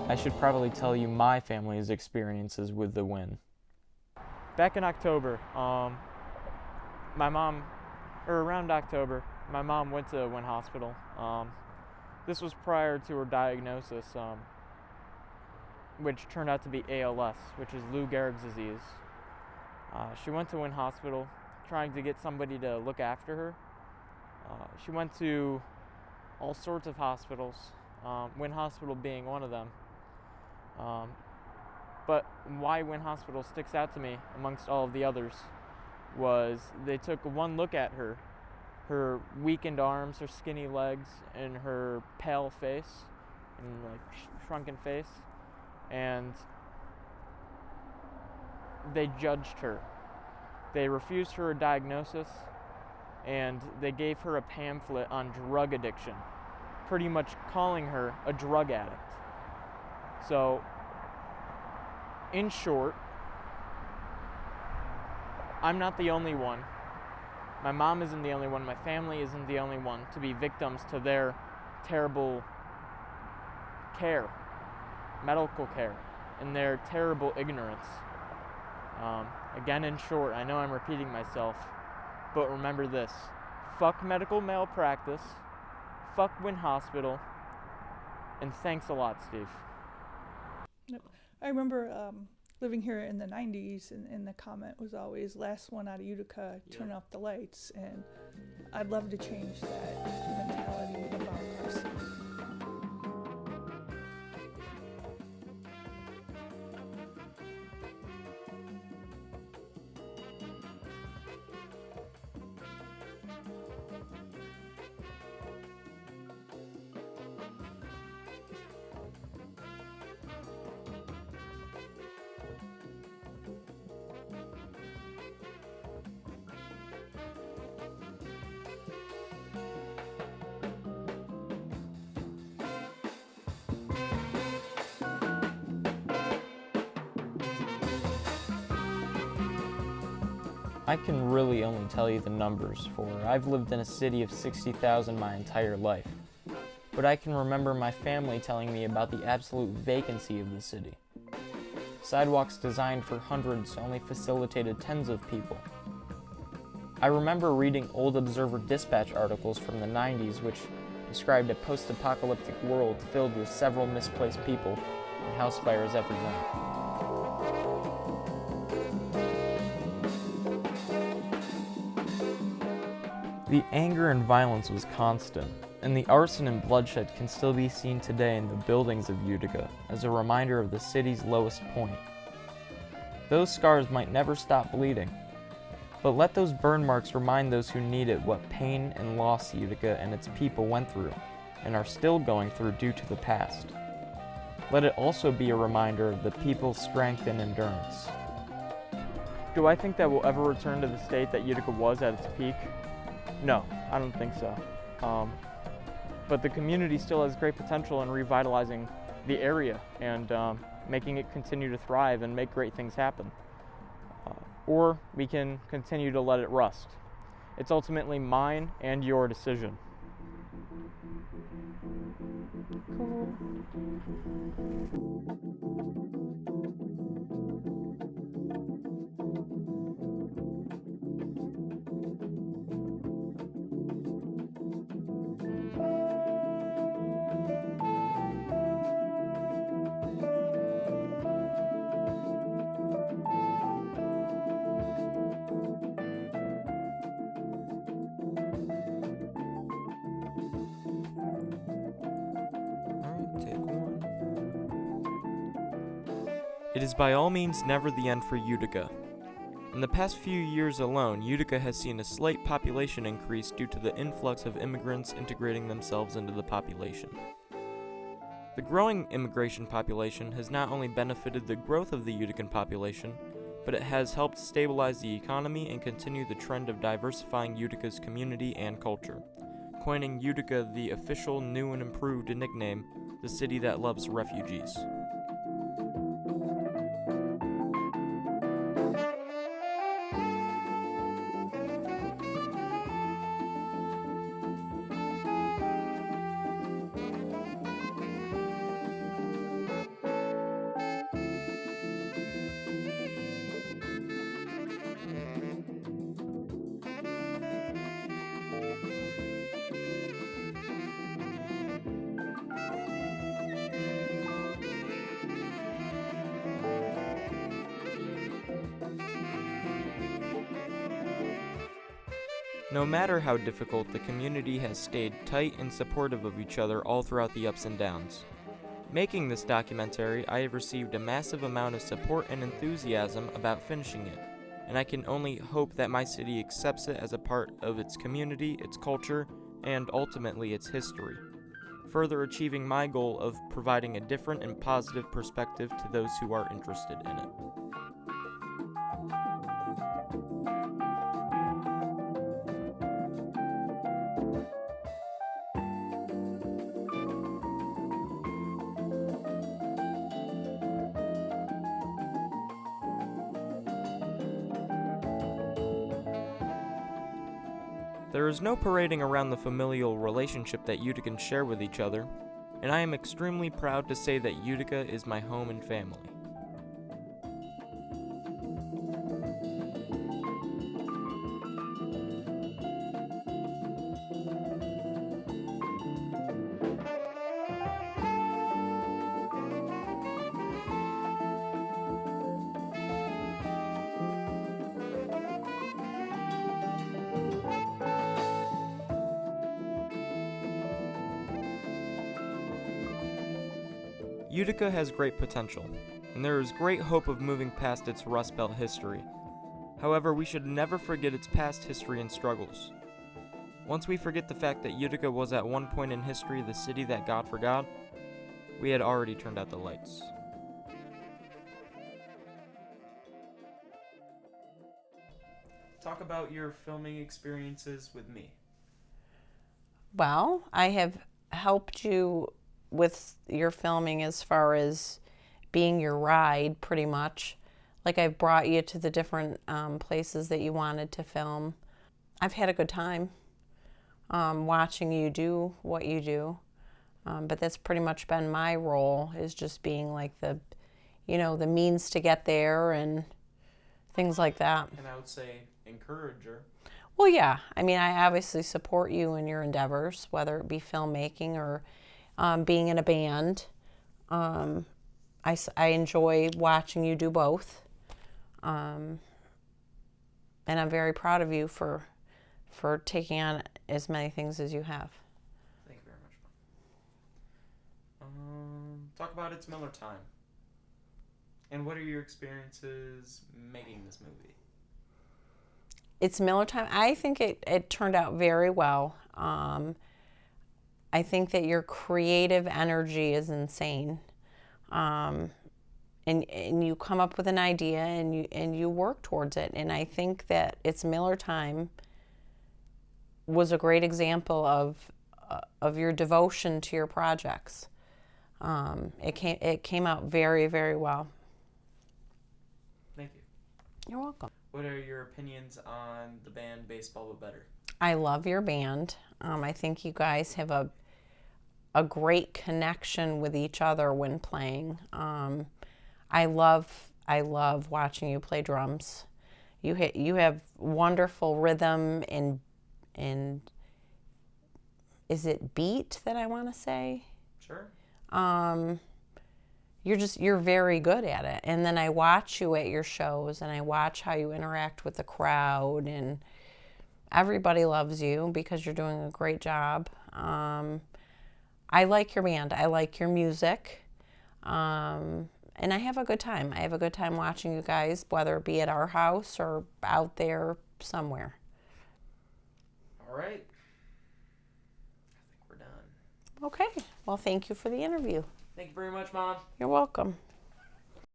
I should probably tell you my family's experiences with the WIN. Back in October, around October, my mom went to WIN Hospital. This was prior to her diagnosis, which turned out to be ALS, which is Lou Gehrig's disease. She went to WIN Hospital trying to get somebody to look after her. She went to all sorts of hospitals, WIN Hospital being one of them. But why WIN Hospital sticks out to me amongst all of the others was they took one look at her weakened arms, her skinny legs, and her pale face, and like shrunken face, and they judged her. They refused her a diagnosis, and they gave her a pamphlet on drug addiction, pretty much calling her a drug addict. So, in short, I'm not the only one. My mom isn't the only one. My family isn't the only one to be victims to their terrible care, medical care, and their terrible ignorance. Again, in short, I know I'm repeating myself, but remember this. Fuck medical malpractice, fuck WIN Hospital, and thanks a lot, Steve. Yep. I remember living here in the 90s, and the comment was always, last one out of Utica, turn off the lights. And I'd love to change that mentality about our city. I can really only tell you the numbers, for I've lived in a city of 60,000 my entire life. But I can remember my family telling me about the absolute vacancy of the city. Sidewalks designed for hundreds only facilitated tens of people. I remember reading old Observer Dispatch articles from the 90s which described a post-apocalyptic world filled with several misplaced people and house fires every night. The anger and violence was constant, and the arson and bloodshed can still be seen today in the buildings of Utica as a reminder of the city's lowest point. Those scars might never stop bleeding, but let those burn marks remind those who need it what pain and loss Utica and its people went through, and are still going through due to the past. Let it also be a reminder of the people's strength and endurance. Do I think that we'll ever return to the state that Utica was at its peak? No, I don't think so. But the community still has great potential in revitalizing the area and making it continue to thrive and make great things happen. Or we can continue to let it rust. It's ultimately mine and your decision. Cool. It is by all means never the end for Utica. In the past few years alone, Utica has seen a slight population increase due to the influx of immigrants integrating themselves into the population. The growing immigration population has not only benefited the growth of the Utican population, but it has helped stabilize the economy and continue the trend of diversifying Utica's community and culture, coining Utica the official new and improved nickname, the city that loves refugees. No matter how difficult, the community has stayed tight and supportive of each other all throughout the ups and downs. Making this documentary, I have received a massive amount of support and enthusiasm about finishing it, and I can only hope that my city accepts it as a part of its community, its culture, and ultimately its history, further achieving my goal of providing a different and positive perspective to those who are interested in it. There is no parading around the familial relationship that Uticans share with each other, and I am extremely proud to say that Utica is my home and family. Utica has great potential, and there is great hope of moving past its Rust Belt history. However, we should never forget its past history and struggles. Once we forget the fact that Utica was at one point in history the city that God forgot, we had already turned out the lights. Talk about your filming experiences with me. Well, I have helped you with your filming as far as being your ride, pretty much. Like, I've brought you to the different places that you wanted to film. I've had a good time watching you do what you do. But that's pretty much been my role, is just being like the means to get there and things like that. And I would say encourager. Well, yeah. I mean, I obviously support you in your endeavors, whether it be filmmaking or being in a band. I enjoy watching you do both. And I'm very proud of you for taking on as many things as you have. Thank you very much. Talk about It's Miller Time. And what are your experiences making this movie? It's Miller Time. I think it turned out very well. I think that your creative energy is insane. And you come up with an idea and you work towards it. And I think that It's Miller Time was a great example of your devotion to your projects. It came out very, very well. Thank you. You're welcome. What are your opinions on the band Baseball But Better? I love your band. I think you guys have a great connection with each other when playing. I love watching you play drums. You have wonderful rhythm and is it beat that I want to say? Sure. You're very good at it. And then I watch you at your shows and I watch how you interact with the crowd, and everybody loves you because you're doing a great job. I like your band. I like your music. And And I have a good time. I have a good time watching you guys, whether it be at our house or out there somewhere. All right. I think we're done. Okay. Well, thank you for the interview. Thank you very much, Mom. You're welcome.